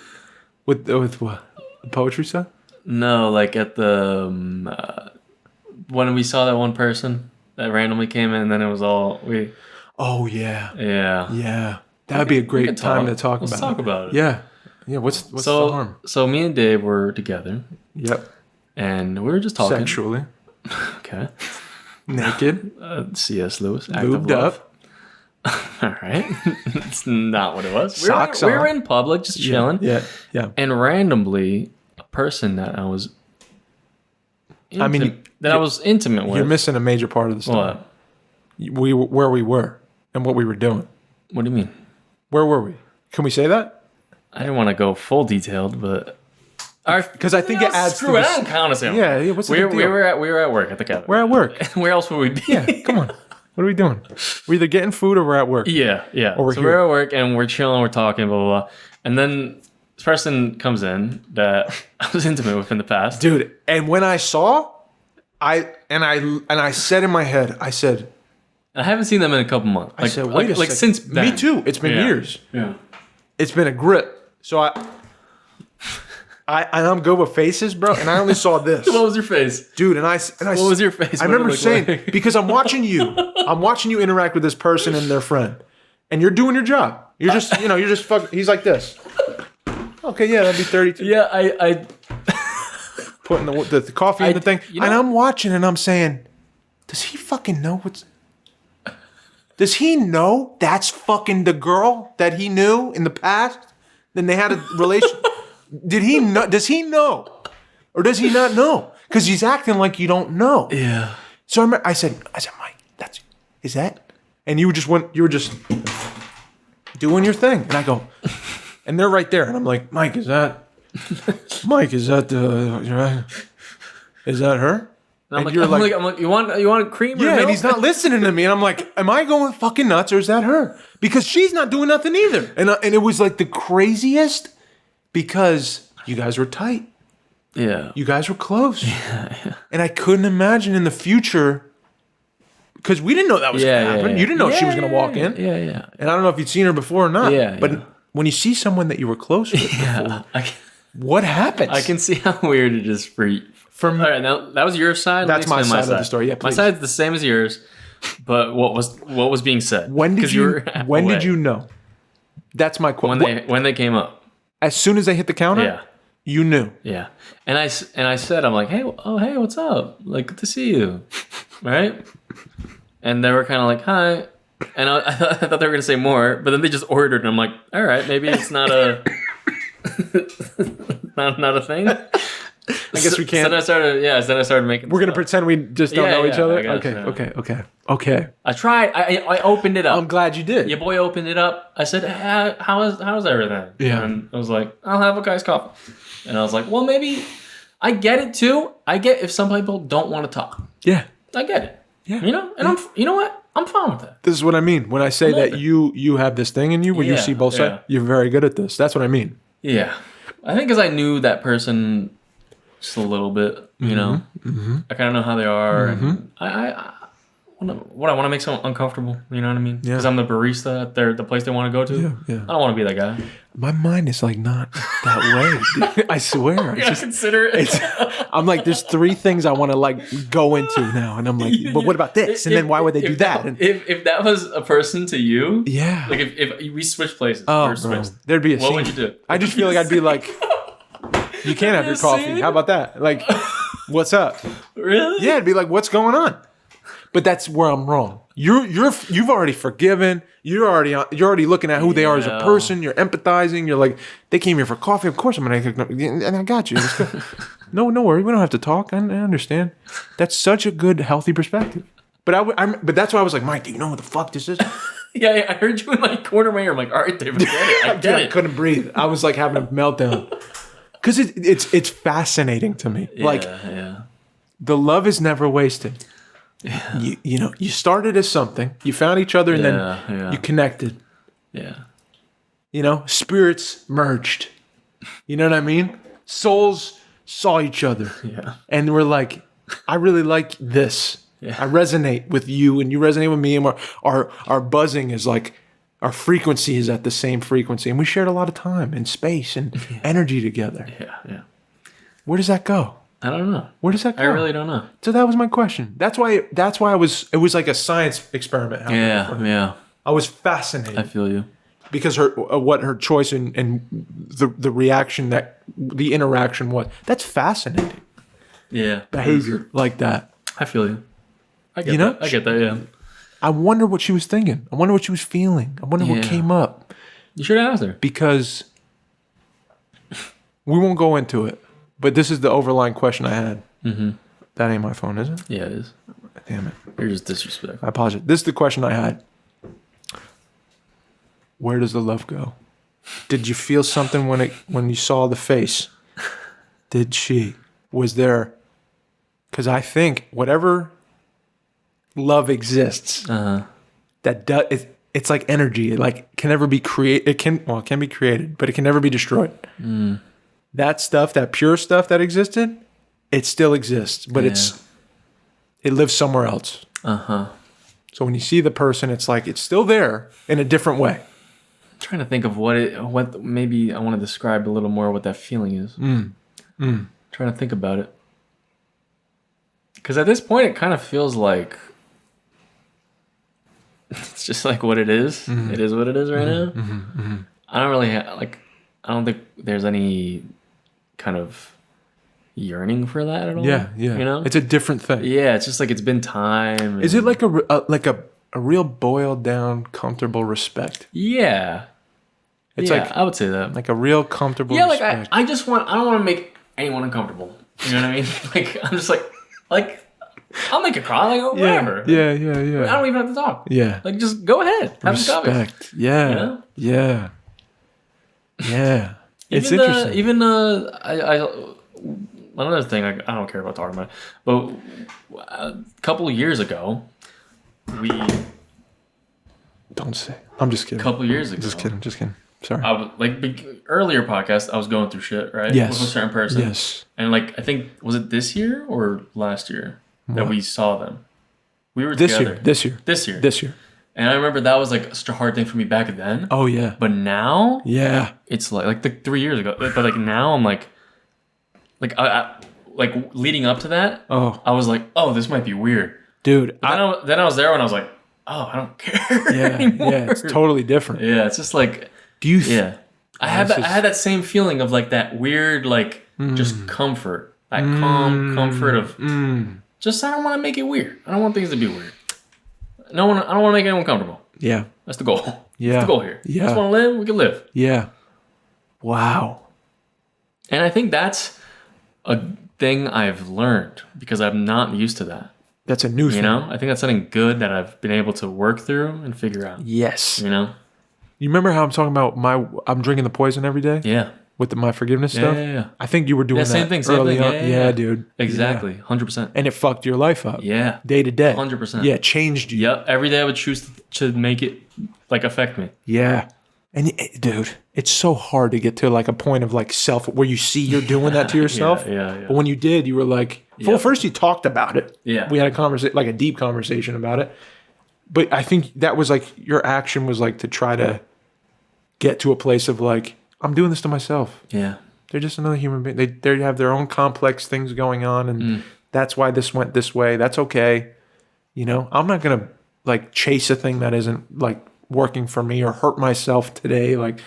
with what? The poetry stuff? No, like at the... when we saw that one person that randomly came in and then it was all... Oh, yeah. Yeah. That would be a great time to talk about it. Let's talk about it. Yeah. What's the harm? So me and Dave were together. Yep. And we were just talking. Sexually. Okay. naked, C.S. Lewis, Act of lubed Love. up. All right. It's not what it was. Socks we were on. in public just chilling. Yeah. And randomly, a person that I was I was intimate with. You're missing a major part of the story. What? Where we were and what we were doing. What do you mean? Where were we? Can we say that? I didn't want to go full detailed, but because I think it adds to I don't count as him. Yeah, what's the big deal? We were at work at the cafe. We're at work. Where else would we be? Yeah, come on. What are we doing? We're either getting food or we're at work. Yeah. Or we're so here. we're at work and we're chilling, we're talking, blah blah blah, and then this person comes in that I was intimate with in the past, dude. And when I saw, I said in my head, I said, I haven't seen them in a couple months. I said, wait a second. since then. Me too. It's been years. Yeah. It's been a grip. So I'm good with faces, bro. And I only saw this. What was your face, dude? And what was your face? I remember saying because I'm watching you interact with this person and their friend, and you're doing your job. You're just fucking. He's like this. Okay, yeah, that'd be 32. Yeah, I putting the coffee in the thing, and I'm watching and I'm saying, does he fucking know what's? Does he know that's fucking the girl that he knew in the past? Then they had a relation. Did he know? Does he know, or does he not know? Because he's acting like you don't know. Yeah. So I said, Mike, is that? And you were just doing your thing, and I go, and they're right there, and I'm like, Mike, is that her? And I'm like, you want cream? Or yeah, milk? and he's not listening to me, and I'm like, am I going fucking nuts, or is that her? Because she's not doing nothing either, and it was like the craziest, because you guys were tight, you guys were close, and I couldn't imagine in the future, because we didn't know that was going to happen. You didn't know she was going to walk in, yeah. and I don't know if you'd seen her before or not, but yeah. when you see someone that you were close with before, what happens? I can see how weird it is for you. All right, now that was your side. That's my side of the story. Yeah, please. My side's the same as yours, but what was being said? When did you know? That's my question. When they came up, as soon as they hit the counter, you knew. Yeah, and I said, I'm like, hey, what's up? Like, good to see you, right? And they were kind of like, hi, and I thought they were gonna say more, but then they just ordered, and I'm like, all right, maybe it's not a not a thing. I guess we can't. Then I started making. We're gonna pretend we just don't know each other. Okay. I tried. I opened it up. I'm glad you did. Your boy opened it up. I said, how's everything? Yeah. And I was like, I'll have a guy's coffee. And I was like, well, maybe I get it too. I get if some people don't want to talk. Yeah. I get it. Yeah. And you know what? I'm fine with that. This is what I mean when I say that you have this thing in you where you see both sides. You're very good at this. That's what I mean. Yeah. I think because I knew that person just a little bit, you know. Mm-hmm. I kind of know how they are, and I want to make someone uncomfortable. You know what I mean? Yeah. Because I'm the barista at the place they want to go to. Yeah. I don't want to be that guy. My mind is like not that way. I swear. I just consider it. I'm like, there's 3 things I want to like go into now, and I'm like, but what about this? And then why would they do that? And if that was a person to you, yeah, like if we switched places, there'd be a what scene. Would you do? I just feel like I'd be like, you can't have your coffee. How about that? Like, what's up? Really? Yeah, it'd be like, what's going on? But that's where I'm wrong. You've already forgiven. You're already looking at who they are as a person. You're empathizing. You're like, they came here for coffee. Of course I'm gonna cook, and I got you. No worry. We don't have to talk. I understand. That's such a good, healthy perspective. But but that's why I was like, Mike, do you know what the fuck this is? Yeah, I heard you in my corner of my ear. I'm like, all right, David, I get it. I couldn't breathe. I was like having a meltdown because it's fascinating to me. The love is never wasted. Yeah. You started as something. You found each other, and then you connected. Yeah. Spirits merged. You know what I mean? Souls saw each other. Yeah. And we're like, I really like this. Yeah. I resonate with you, and you resonate with me, and our buzzing is like, our frequency is at the same frequency, and we shared a lot of time and space and energy together. Yeah. Where does that go? I don't know. Where does that go? I really don't know. So that was my question. That's why it was like a science experiment. Yeah. I was fascinated. I feel you. Because her choice and the reaction the interaction was. That's fascinating. Yeah. Behavior like that. I feel you. I get You know? that. I get that. Yeah. I wonder what she was thinking. I wonder what she was feeling. I wonder what Yeah. came up. You should ask her. Because we won't go into it, but this is the overlying question I had. Mm-hmm. That ain't my phone, is it? Yeah, it is. Damn it. You're just disrespectful. I apologize. This is the question I had. Where does the love go? Did you feel something when you saw the face? Was there? Because I think whatever love exists, it's like energy. It like can never be created. It can be created, but it can never be destroyed. That stuff, that pure stuff that existed, it still exists, but it lives somewhere else. So when you see the person, it's like it's still there in a different way. I'm trying to think of what maybe I want to describe a little more what that feeling is. Trying to think about it. Because at this point, it kind of feels like it's just like what it is. It is what it is right now. I don't really I don't think there's any kind of yearning for that at all. Yeah. You know, It's a different thing. yeah, it's just like it's been time. Is it like a real boiled down, comfortable respect? Yeah. It's yeah, like I would say that. like a real comfortable Yeah, like respect. I don't want to make anyone uncomfortable. You know what I mean? Like I'm just like I'll make it cry, like whatever. Yeah. I don't even have to talk. Yeah. Like just go ahead, have some coffee. Respect. Yeah. You know? Yeah. Yeah. It's Even interesting. Even another thing I don't care about talking about, but a couple of years ago, Don't say. I'm just kidding. Just kidding. Sorry. I was earlier podcast. I was going through shit, right? Yes. With a certain person. Yes. And like I think was it this year or last year that we saw them? We were This together. year. This year. And I remember that was like such a hard thing for me back then. Oh yeah. But now, Yeah. it's like 3 years ago. But like now, I'm like I leading up to that. Oh. I was like, oh, this might be weird. Dude. Then I was there when I was like, oh, I don't care Yeah. anymore. Yeah. It's totally different. Yeah, it's just like, Do you? yeah. I had that same feeling of like that weird just comfort, that calm comfort of just I don't want to make it weird. I don't want things to be weird. I don't want to make anyone comfortable. Yeah. That's the goal. Yeah. That's the goal here. Yeah. Just want to live. We can live. Yeah. Wow. And I think that's a thing I've learned because I'm not used to that. That's a new thing. You know, I think that's something good that I've been able to work through and figure out. Yes. You know? You remember how I'm talking about I'm drinking the poison every day? Yeah. With my forgiveness stuff? Yeah. I think you were doing Yeah, same that thing, same early thing. on. Yeah, dude. Exactly. 100%. And it fucked your life up. Yeah. Day to day. 100%. Yeah, it changed you. Yep. Every day I would choose to make it affect me. Yeah. And dude, it's so hard to get to like a point of like self where you see you're doing that to yourself. Yeah. But when you did, you were like, well, first you talked about it. Yeah. We had a conversation, like a deep conversation about it. But I think that was like your action was like to try to get to a place of like, I'm doing this to myself. Yeah. They're just another human being. They have their own complex things going on, and that's why this went this way. That's okay. You know, I'm not gonna like chase a thing that isn't like working for me or hurt myself today. Like,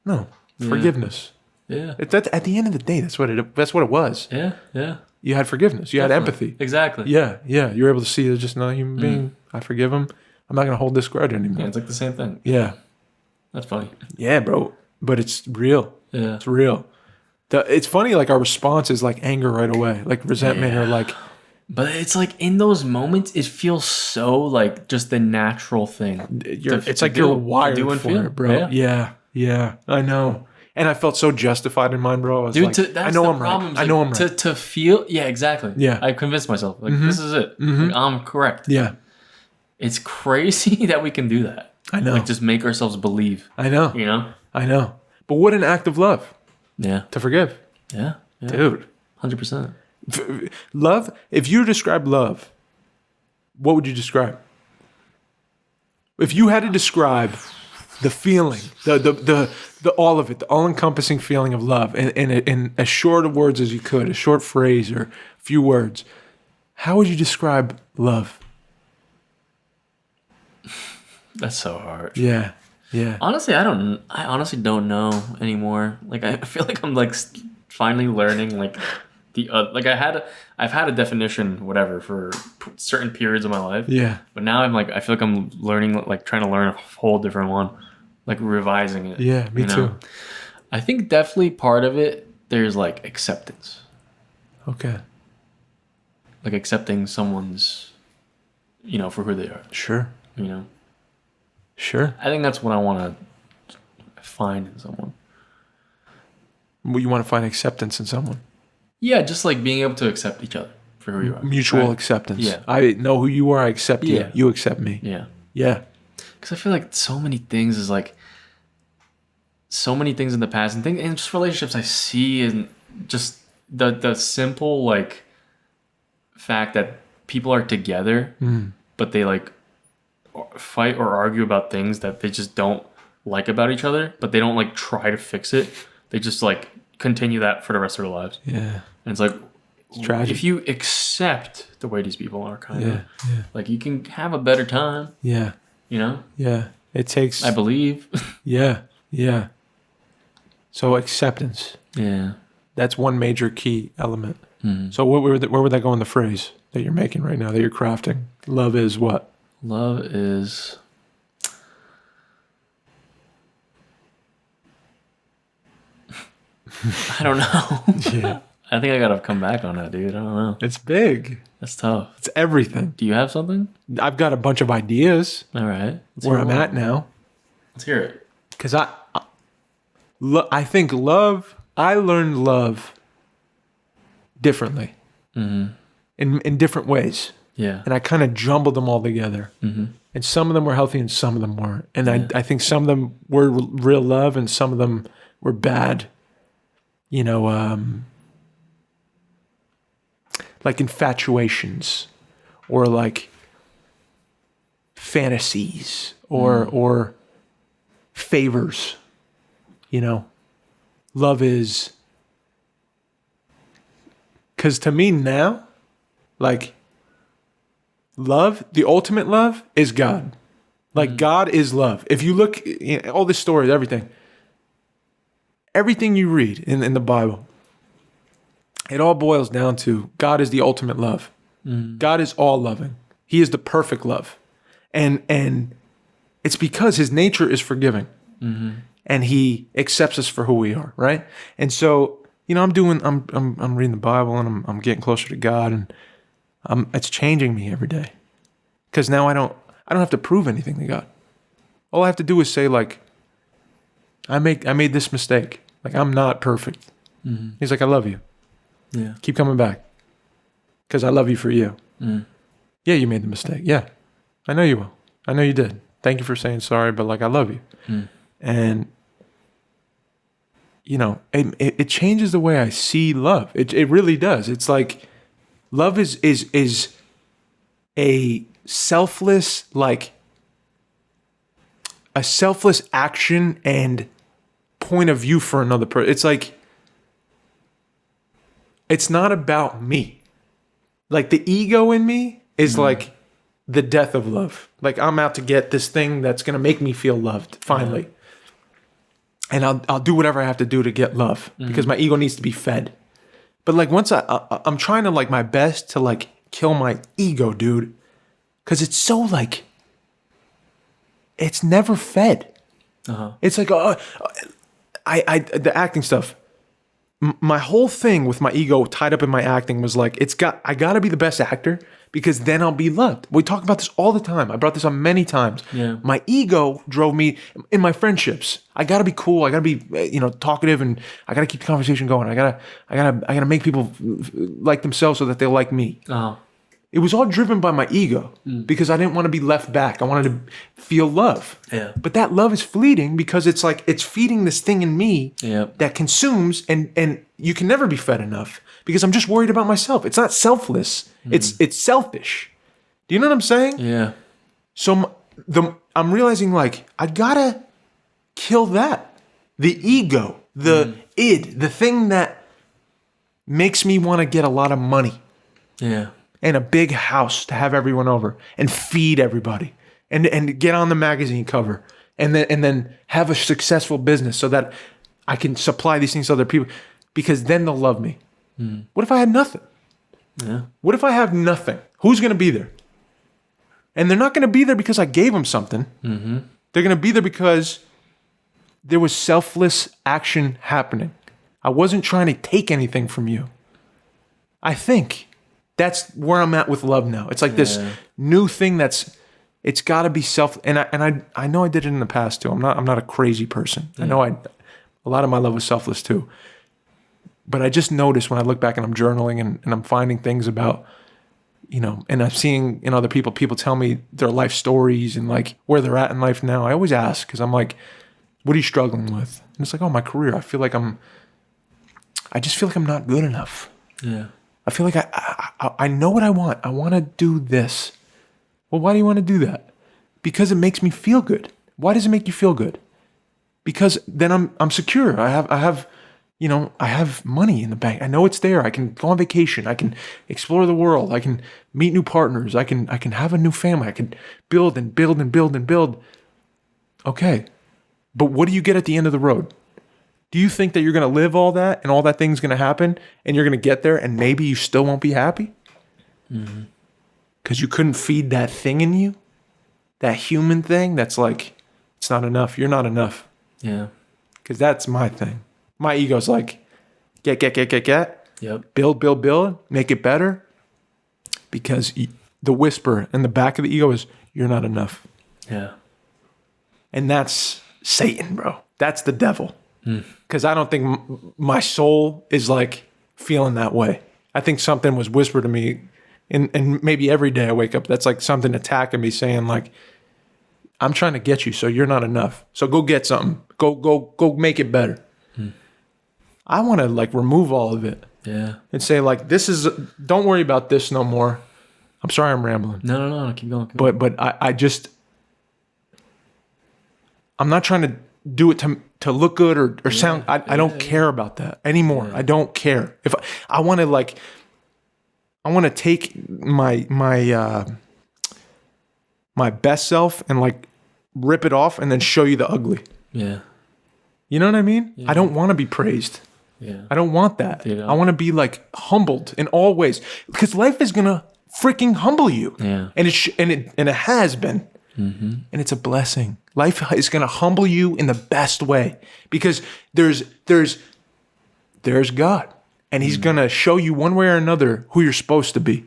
no, forgiveness. Yeah. That's at the end of the day. That's what it was. Yeah. You had forgiveness. You had empathy. Exactly. Yeah. You were able to see there's just another human being. I forgive him. I'm not gonna hold this grudge anymore. Yeah, it's like the same thing. Yeah. That's funny. Yeah, bro. But it's real. Yeah. It's real. It's funny, like our response is like anger right away, like resentment or like. But it's like in those moments, it feels so like just the natural thing. It's like you're wired for it, bro. Yeah. I know. And I felt so justified in mine, bro. I was like, I know I'm right. I know I'm right. To feel, yeah, exactly. Yeah. I convinced myself, like, this is it. Like, I'm correct. Yeah. It's crazy that we can do that. I know. Like, just make ourselves believe. I know. You know? I know. But what an act of love. Yeah. To forgive. Yeah. Dude. 100%. Love, if you describe love, what would you describe? If you had to describe the feeling, the all of it, the all-encompassing feeling of love in as short of words as you could, a short phrase or a few words, how would you describe love? That's so hard. Yeah. Honestly, I honestly don't know anymore. Like, I feel like I'm like finally learning like like I've had a definition, whatever, for certain periods of my life. Yeah. But now I feel like I'm learning, like trying to learn a whole different one, like revising it. Yeah, me too. I think definitely part of it, there's like acceptance. Okay. Like accepting someone's, for who they are. Sure. Sure. I think that's what I want to find in someone. Well, you want to find acceptance in someone. Yeah, just like being able to accept each other for who you are. Mutual acceptance. Yeah. I know who you are. I accept you. Yeah. You accept me. Yeah. Yeah. Because I feel like so many things is like, so many things in the past and just relationships I see, and just the simple like fact that people are together, but they like fight or argue about things that they just don't like about each other, but they don't like try to fix it. They just like continue that for the rest of their lives. Yeah. And it's like, it's tragic. If you accept the way these people are, kind of like, you can have a better time. Yeah. Yeah. It takes. I believe. Yeah. Yeah. So acceptance. Yeah. That's one major key element. Mm-hmm. So where would that go in the phrase that you're making right now, that you're crafting? Love is what? Love is... I don't know. Yeah. I think I gotta come back on that, dude. I don't know. It's big. That's tough. It's everything. Do you have something? I've got a bunch of ideas. All right. Where I'm at now. Let's hear it. Because I think love, I learned love differently. Mm-hmm. In different ways. Yeah. And I kind of jumbled them all together. Mm-hmm. And some of them were healthy and some of them weren't. And I think some of them were real love and some of them were bad. Like infatuations or like fantasies or favors. Love is, because to me now, like, love, the ultimate love is God. Like, God is love. If you look, all the stories, everything you read in the Bible, it all boils down to God is the ultimate love. God is all loving. He is the perfect love. And it's because his nature is forgiving. And he accepts us for who we are, right? And so, I'm reading the Bible and I'm getting closer to God, and it's changing me every day. Because now I don't have to prove anything to God. All I have to do is say, like, I made this mistake. Like, I'm not perfect. He's like, I love you. Yeah. Keep coming back. Because I love you for you. Yeah, you made the mistake. Yeah. I know you will. I know you did. Thank you for saying sorry, but like, I love you. And it changes the way I see love. It really does. It's like, love is a selfless, like, a selfless action and point of view for another person. It's like, it's not about me. Like, the ego in me is like the death of love. Like, I'm out to get this thing that's going to make me feel loved, finally. And I'll do whatever I have to do to get love because my ego needs to be fed. But like, once I'm trying to, like, my best to, like, kill my ego, dude. Because it's so, like, it's never fed. It's like, the acting stuff. My whole thing with my ego tied up in my acting was like, I gotta be the best actor because then I'll be loved. We talk about this all the time. I brought this up many times. Yeah. My ego drove me in my friendships. I gotta be cool. I gotta be, talkative, and I gotta keep the conversation going. I gotta make people like themselves so that they'll like me. It was all driven by my ego because I didn't want to be left back. I wanted to feel love. Yeah. But that love is fleeting because it's like, it's feeding this thing in me that consumes, and you can never be fed enough because I'm just worried about myself. It's not selfless. It's selfish. Do you know what I'm saying? Yeah. So I'm realizing, like, I gotta kill that. The ego, the id, the thing that makes me want to get a lot of money. Yeah. And a big house to have everyone over and feed everybody and get on the magazine cover and then have a successful business so that I can supply these things to other people, because then they'll love me. What if I had nothing? Yeah. What if I have nothing? Who's going to be there? And they're not going to be there because I gave them something. Mm-hmm. They're going to be there because there was selfless action happening. I wasn't trying to take anything from you. I think that's where I'm at with love now. It's like this new thing it's got to be and I know I did it in the past too. I'm not a crazy person. I know a lot of my love was selfless too. But I just noticed when I look back and I'm journaling and I'm finding things about, and I'm seeing in other people tell me their life stories and like where they're at in life now. I always ask because I'm like, what are you struggling with? And it's like, oh, my career. I just feel like I'm not good enough. Yeah. I feel like I know what I want. I want to do this. Well, why do you want to do that? Because it makes me feel good. Why does it make you feel good? Because then I'm secure. I have money in the bank. I know it's there. I can go on vacation. I can explore the world. I can meet new partners. I can have a new family. I can build and build and build and build. Okay. But what do you get at the end of the road? Do you think that you're going to live all that and all that thing's going to happen and you're going to get there and maybe you still won't be happy? Because you couldn't feed that thing in you? That human thing that's like, it's not enough. You're not enough. Yeah. Because that's my thing. My ego's like, get. Yep. Build, make it better. Because the whisper in the back of the ego is, you're not enough. Yeah. And that's Satan, bro. That's the devil. Because I don't think my soul is like feeling that way. I think something was whispered to me, and maybe every day I wake up, that's like something attacking me saying like, I'm trying to get you, so you're not enough. So go get something. Go make it better. I want to like remove all of it. Yeah. And say like, don't worry about this no more. I'm sorry I'm rambling. No, keep going. But I'm not trying to do it to look good or sound. I don't care about that anymore. Yeah. I don't care. If I want to take my best self and like rip it off and then show you the ugly. Yeah. You know what I mean? Yeah. I don't want to be praised. Yeah. I don't want that. I want to be like humbled in all ways because life is gonna freaking humble you. Yeah. And it has been. Mm-hmm. And it's a blessing. Life is gonna humble you in the best way because there's God, and He's gonna show you one way or another who you're supposed to be.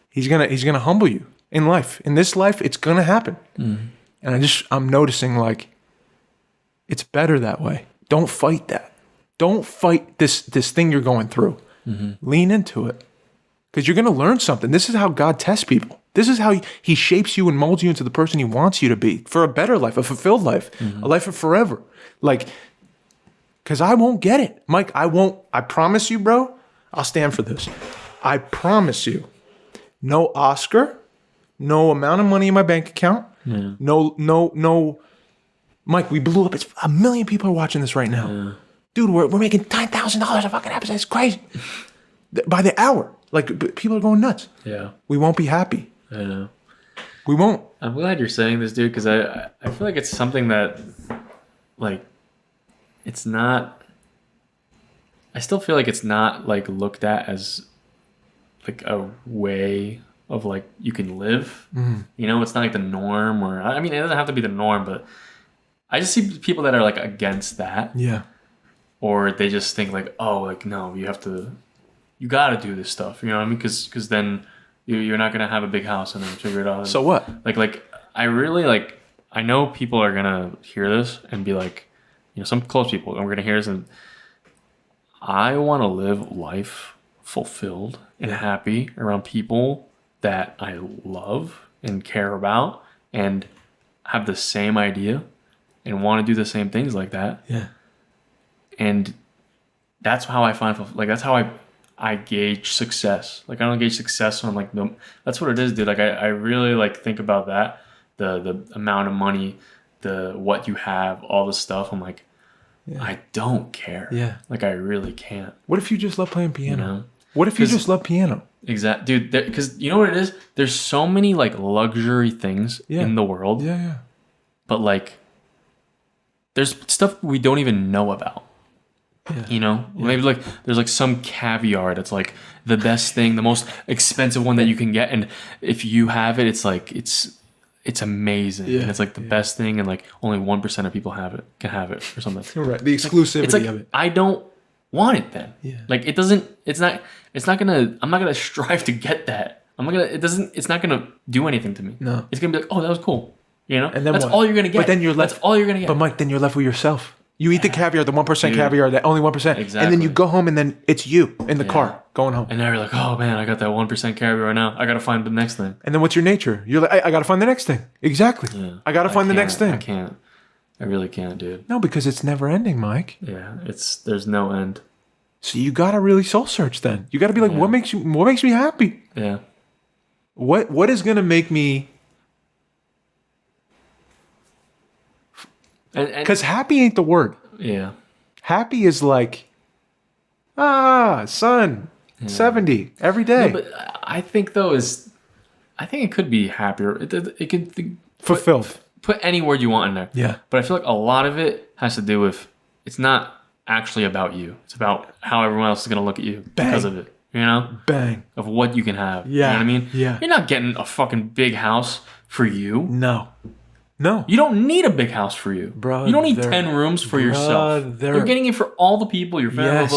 He's gonna humble you in life. In this life, it's gonna happen. Mm-hmm. And I'm noticing like it's better that way. Don't fight that. Don't fight this thing you're going through. Mm-hmm. Lean into it because you're going to learn something. This is how God tests people. This is how he shapes you and molds you into the person He wants you to be for a better life, a fulfilled life, a life of forever. Like, because I won't get it. Mike, I won't. I promise you, bro, I'll stand for this. I promise you, no Oscar, no amount of money in my bank account, no. Mike, we blew up. It's 1 million people are watching this right now. Yeah. Dude, we're making $9,000 a fucking episode. It's crazy. By the hour. Like, people are going nuts. Yeah. We won't be happy. I know. We won't. I'm glad you're saying this, dude, because I feel like it's something that, like, it's not... I still feel like it's not, like, looked at as, like, a way of, like, you can live. Mm-hmm. You know, it's not, like, the norm or... I mean, it doesn't have to be the norm, but I just see people that are, like, against that. Yeah. Or they just think like, oh, like, no, you got to do this stuff. You know what I mean? Because then you're not going to have a big house and then figure it out. So what? Like, I really, like, I know people are going to hear this and be like, some close people are going to hear this. And I want to live life fulfilled and happy around people that I love and care about and have the same idea and want to do the same things like that. Yeah. And that's how I find, like, that's how I gauge success. Like, I don't gauge success on, like, that's what it is, dude. Like, I really, like, think about that, the amount of money, what you have, all the stuff. I'm like, I don't care. Yeah. Like, I really can't. What if you just love playing piano? You know? What if you just love piano? Exactly. Dude, because you know what it is? There's so many, like, luxury things in the world. Yeah. But, like, there's stuff we don't even know about. You know, maybe like there's like some caviar that's like the best thing, the most expensive one that you can get, and if you have it, it's like it's amazing, and it's like the best thing, and like only 1% of people can have it or something. You're right. The exclusivity of it. I don't want it then. Yeah. Like it doesn't. It's not gonna. I'm not gonna strive to get that. I'm not gonna. It doesn't. It's not gonna do anything to me. No. It's gonna be like, oh, that was cool. You know. And then that's all you're gonna get. But then you're left. That's all you're gonna get. But Mike, then you're left with yourself. You eat the caviar, the 1% caviar, that only 1%. Exactly. And then you go home and then it's you in the car going home. And now you're like, oh man, I got that 1% caviar right now. I got to find the next thing. And then what's your nature? You're like, I got to find the next thing. Exactly. Yeah. I got to find the next thing. I can't. I really can't, dude. No, because it's never ending, Mike. Yeah, there's no end. So you got to really soul search then. You got to be like, what makes me happy? Yeah. What is going to make me... Because happy ain't the word. Yeah. Happy is like, sun, 70 every day. No, but I think though I think it could be happier. It could fulfilled. Put any word you want in there. Yeah. But I feel like a lot of it has to do with it's not actually about you. It's about how everyone else is going to look at you because of it. You know? Bang. Of what you can have. Yeah. You know what I mean? Yeah. You're not getting a fucking big house for you. No. You don't need a big house for you. Brother, you don't need 10 rooms for yourself. You're getting it for all the people, your family,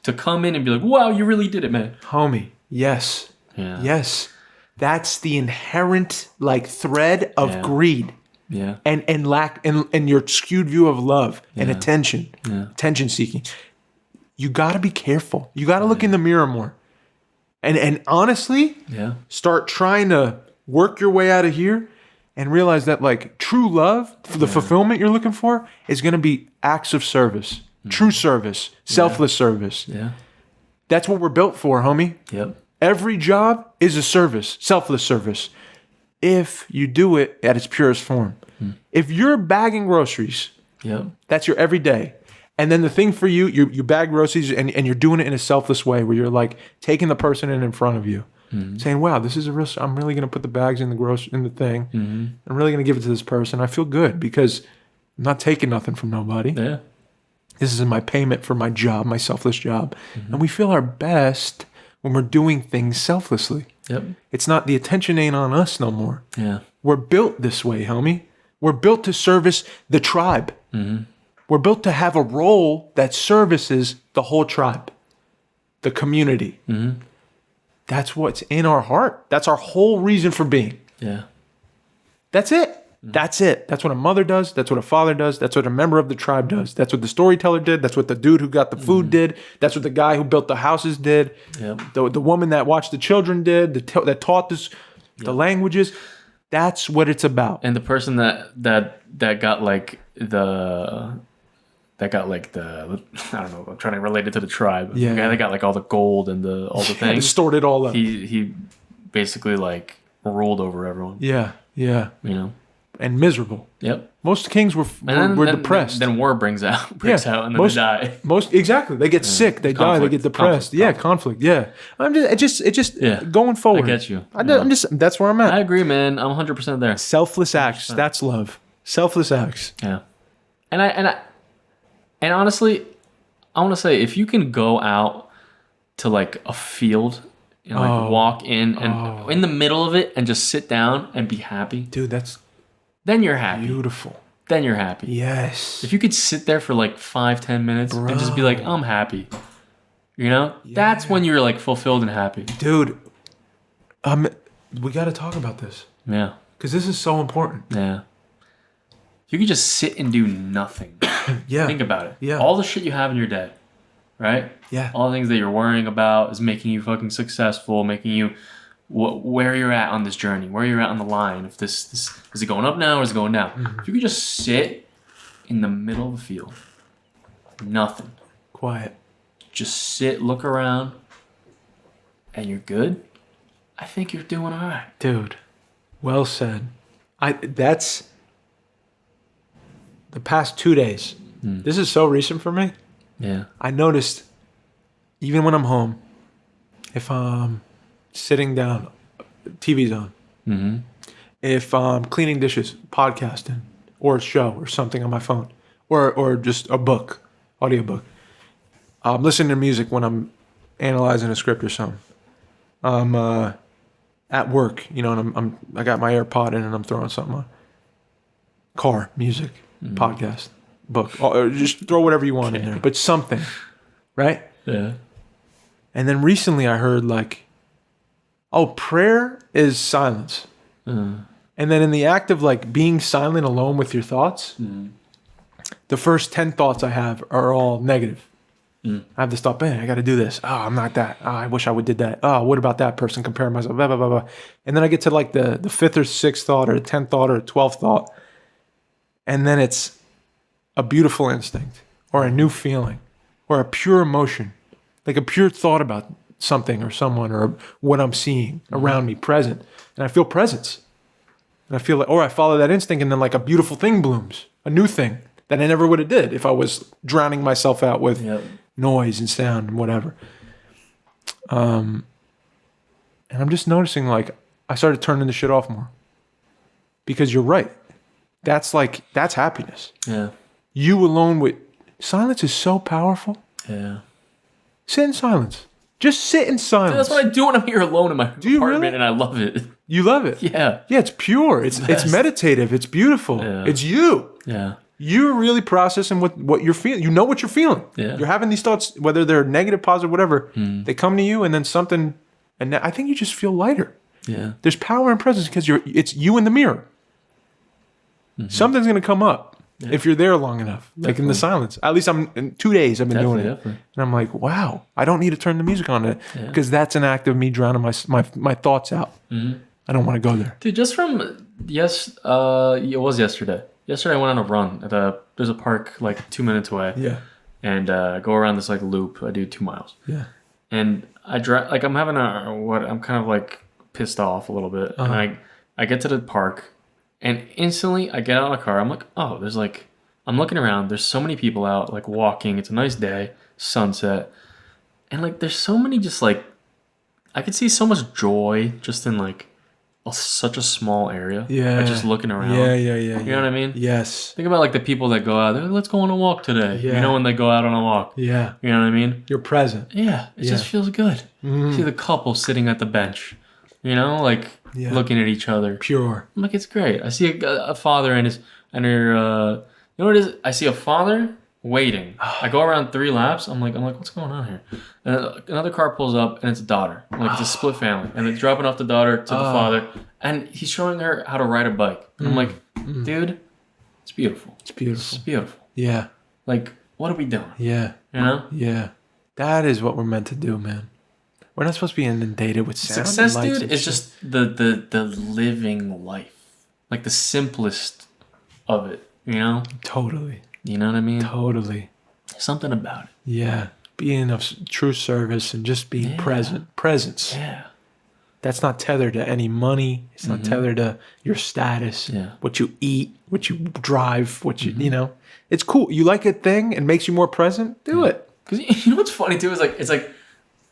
to come in and be like, wow, you really did it, man. Homie, yes. Yeah. Yes. That's the inherent like thread of greed. Yeah. And lack and your skewed view of love and attention. Yeah. Attention seeking. You gotta be careful. You gotta look in the mirror more. And honestly, start trying to work your way out of here. And realize that like true love, the fulfillment you're looking for is going to be acts of service, true service, selfless service. Yeah. That's what we're built for, homie. Yep. Every job is a service, selfless service, if you do it at its purest form. If you're bagging groceries, that's your everyday. And then the thing for you, you bag groceries and you're doing it in a selfless way where you're like taking the person in front of you. Saying, wow, this is a real, I'm really going to put the bags in the thing. I'm really going to give it to this person. I feel good because I'm not taking nothing from nobody. Yeah. This is my payment for my job, my selfless job. And we feel our best when we're doing things selflessly. Yep. It's not, the attention ain't on us no more. Yeah. We're built this way, homie. We're built to service the tribe. We're built to have a role that services the whole tribe, the community. That's what's in our heart. That's our whole reason for being. Yeah. That's it. That's it. That's what a mother does. That's what a father does. That's what a member of the tribe does. That's what the storyteller did. That's what the dude who got the food did. That's what the guy who built the houses did. Yep. The woman that watched the children did. That taught us the languages. That's what it's about. And the person that got like the I don't know, I'm trying to relate it to the tribe. Yeah. The guy that got like all the gold and all the things. Stored it all up. He basically like ruled over everyone. Yeah. Yeah. You know? And miserable. Yep. Most kings were depressed. Then war breaks out and then they die. Exactly. They get sick. They die. They get depressed. Conflict. Yeah. It just going forward. I get you. That's where I'm at. I agree, man. I'm 100% there. Selfless acts. 100%. That's love. Selfless acts. Yeah. And honestly, I want to say if you can go out to like a field and like walk in and in the middle of it and just sit down and be happy. Dude, then you're happy. Beautiful. Then you're happy. Yes. If you could sit there for like 5-10 minutes and just be like, I'm happy. You know? Yeah. That's when you're like fulfilled and happy. Dude, we got to talk about this. Yeah. Because this is so important. Yeah. If you could just sit and do nothing. Think about it. Yeah. All the shit you have in your day, right? Yeah. All the things that you're worrying about is making you fucking successful, making you where you're at on this journey, where you're at on the line. If this is it going up now or is it going down? If you could just sit in the middle of the field, nothing. Quiet. Just sit, look around, and you're good. I think you're doing all right. Dude, well said. That's the past 2 days. This is so recent for me. Yeah. I noticed, even when I'm home, if I'm sitting down, TV's on. If I'm cleaning dishes, podcasting, or a show or something on my phone, or just a book, audiobook, I'm listening to music when I'm analyzing a script or something. I'm at work, you know, and I got my AirPod in and I'm throwing something on. Car, music, podcast, book, or just throw whatever you want in there, but something, right? Yeah. And then recently I heard like, oh, prayer is silence. And then in the act of like being silent alone with your thoughts, the first 10 thoughts I have are all negative. I have this thought, man, I got to do this. Oh, I'm not that. Oh, I wish I would did that. Oh, what about that person? Comparing myself, blah, blah, blah, blah. And then I get to like the 5th or 6th thought or 10th thought or 12th thought. And then it's a beautiful instinct or a new feeling or a pure emotion, like a pure thought about something or someone or what I'm seeing around me, present. And I feel presence. And I feel like, or I follow that instinct and then like a beautiful thing blooms, a new thing that I never would have did if I was drowning myself out with noise and sound and whatever. And I'm just noticing like I started turning the shit off more because you're right. That's happiness. Yeah. You alone with silence is so powerful. Yeah. Sit in silence. Just sit in silence. Dude, that's what I do when I'm here alone in my apartment, really? and I love it. You love it? Yeah. Yeah, it's pure. It's meditative. It's beautiful. Yeah. It's you. Yeah. You're really processing what you're feeling. You know what you're feeling. Yeah. You're having these thoughts, whether they're negative, positive, whatever. They come to you, and then something, and I think you just feel lighter. Yeah. There's power in presence because it's you in the mirror. Something's gonna come up if you're there long enough, like in the silence. At least in 2 days I've been doing it, Definitely. and I'm like, wow, I don't need to turn the music on because that's an act of me drowning my thoughts out. I don't want to go there. Dude, just from it was yesterday. Yesterday I went on a run there's a park like 2 minutes away. Yeah. And go around this like loop. I do 2 miles. Yeah. And I drive like I'm kind of like pissed off a little bit, and I get to the park, and instantly I get out of the car. I'm like, oh, I'm looking around. There's so many people out like walking. It's a nice day, sunset, and like there's so many just like I could see so much joy just in like such a small area. Yeah. Like just looking around. Yeah. You know what I mean? Yes. Think about like the people that go out. They're like, let's go on a walk today. Yeah. You know when they go out on a walk. Yeah. You know what I mean? You're present. Yeah. It just feels good. See the couple sitting at the bench. You know, like looking at each other. Pure. I'm like, it's great. I see a father and her. You know what it is? I see a father waiting. I go around 3 laps. I'm like, what's going on here? And another car pulls up, and it's a daughter. Like it's a split family, and they're dropping off the daughter to the father, and he's showing her how to ride a bike. And I'm like, dude, it's beautiful. It's beautiful. It's beautiful. Yeah. Like, what are we doing? Yeah. You know? Yeah. That is what we're meant to do, man. We're not supposed to be inundated with sound. Success, and lights dude, is just the living life. Like the simplest of it, you know? Totally. You know what I mean? Totally. Something about it. Yeah. Being of true service and just being present. Presence. Yeah. That's not tethered to any money. It's not tethered to your status. Yeah. What you eat, what you drive, what you know. It's cool. You like a thing and makes you more present? Do it. Because you know what's funny too is like it's like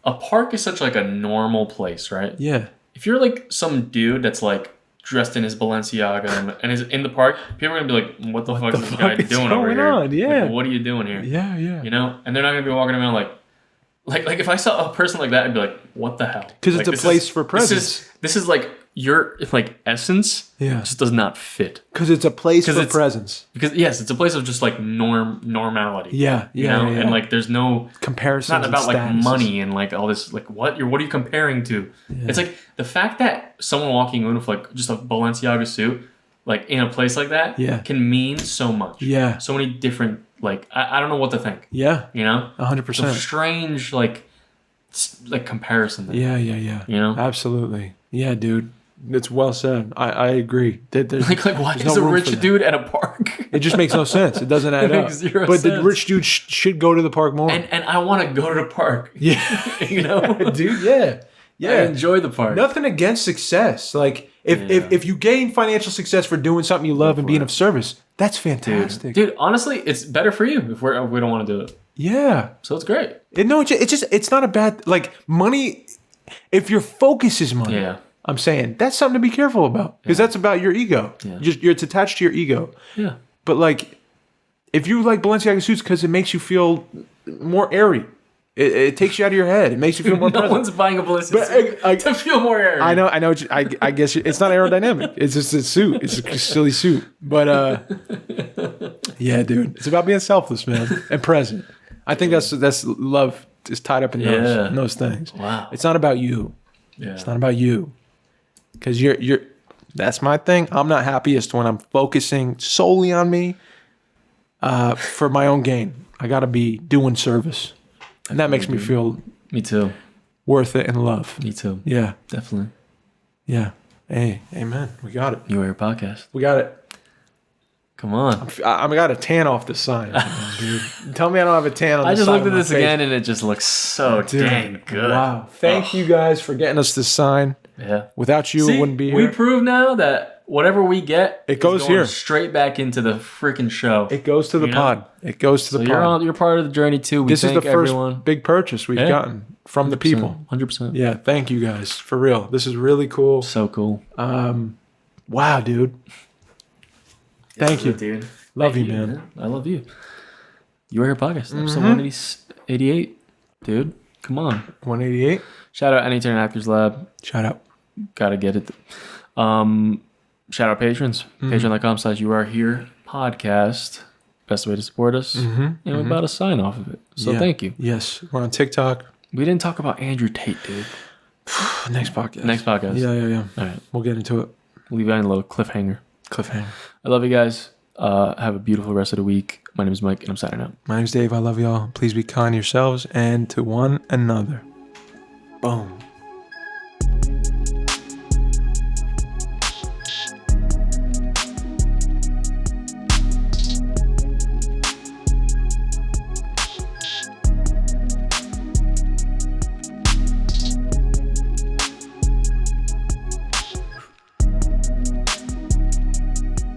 a park is such like a normal place, right? Yeah. If you're like some dude that's like dressed in his Balenciaga and is in the park, people are gonna be like, "What the fuck is this guy doing over here? On? Yeah. Like, what are you doing here?" Yeah, yeah. You know, and they're not gonna be walking around like if I saw a person like that, I'd be like, "What the hell?" Because like, it's a place for presence. This is like your like essence. Yeah. Just does not fit. Because it's a place for presence. Because yes, it's a place of just like normality. Yeah, you know, yeah. and like there's no comparison. It's not about like money and like all this. Like what are you comparing to? Yeah. It's like the fact that someone walking in with like just a Balenciaga suit, like in a place like that, can mean so much. Yeah, so many different. Like I don't know what to think. Yeah, you know, 100%. Strange like comparison. There. Yeah. You know, absolutely. Yeah, dude. It's well said. I agree. Like why is a rich dude at a park? It just makes no sense. It doesn't add up. But the rich dude should go to the park more. And I want to go to the park. Yeah, you know, dude. Yeah. I enjoy the park. Nothing against success. Like if you gain financial success for doing something you love and being of service, that's fantastic. Dude, honestly, it's better for you if we don't want to do it. Yeah. So it's great. It's not a bad like money. If your focus is money. Yeah. I'm saying that's something to be careful about because that's about your ego. Yeah. It's attached to your ego. Yeah. But like, if you like Balenciaga suits because it makes you feel more airy, It takes you out of your head. It makes you feel more No present. one's buying a ballistic suit to feel more airy. I know. I guess it's not aerodynamic. It's just a suit. It's a silly suit. But yeah, dude, it's about being selfless, man, and present. I think that's love is tied up in those things. Wow. It's not about you. Yeah. It's not about you. Because you're. That's my thing. I'm not happiest when I'm focusing solely on me for my own gain. I got to be doing service. And that makes me feel Me too. worth it and love. Me too. Yeah. Definitely. Yeah. Hey, amen. We got it. You are your podcast. We got it. Come on. I got a tan off the sign, dude. Tell me I don't have a tan on the I just side looked of at my this face. again and it just looks so dang good. Wow. Thank you guys for getting us this sign. Yeah. Without you, it wouldn't be here. We prove now that whatever we get, It goes is going here. straight back into the freaking show. It goes to the You know? pod. It goes to the pod. You're part of the journey too. We This is thank the first everyone. big purchase we've gotten from the people. 100%. Yeah, thank you guys. For real. This is really cool. So cool. Wow, dude. Thank you. Dude. Love Thank you, man. I love you. You are your podcast. Episode 188. Dude, come on. 188. Shout out Anytime Actors Lab. Shout out. Gotta get it. Shout out patrons. Patreon.com/You Are Here podcast. Best way to support us. And we're about to sign off of it. So Yeah. thank you. Yes. We're on TikTok. We didn't talk about Andrew Tate, dude. Next podcast. Next podcast. Yeah. All right. We'll get into it. Leave out a little cliffhanger. Cliffhanger. I love you guys. Have a beautiful rest of the week. My name is Mike, and I'm signing out. My name's Dave. I love y'all. Please be kind to yourselves and to one another. Boom.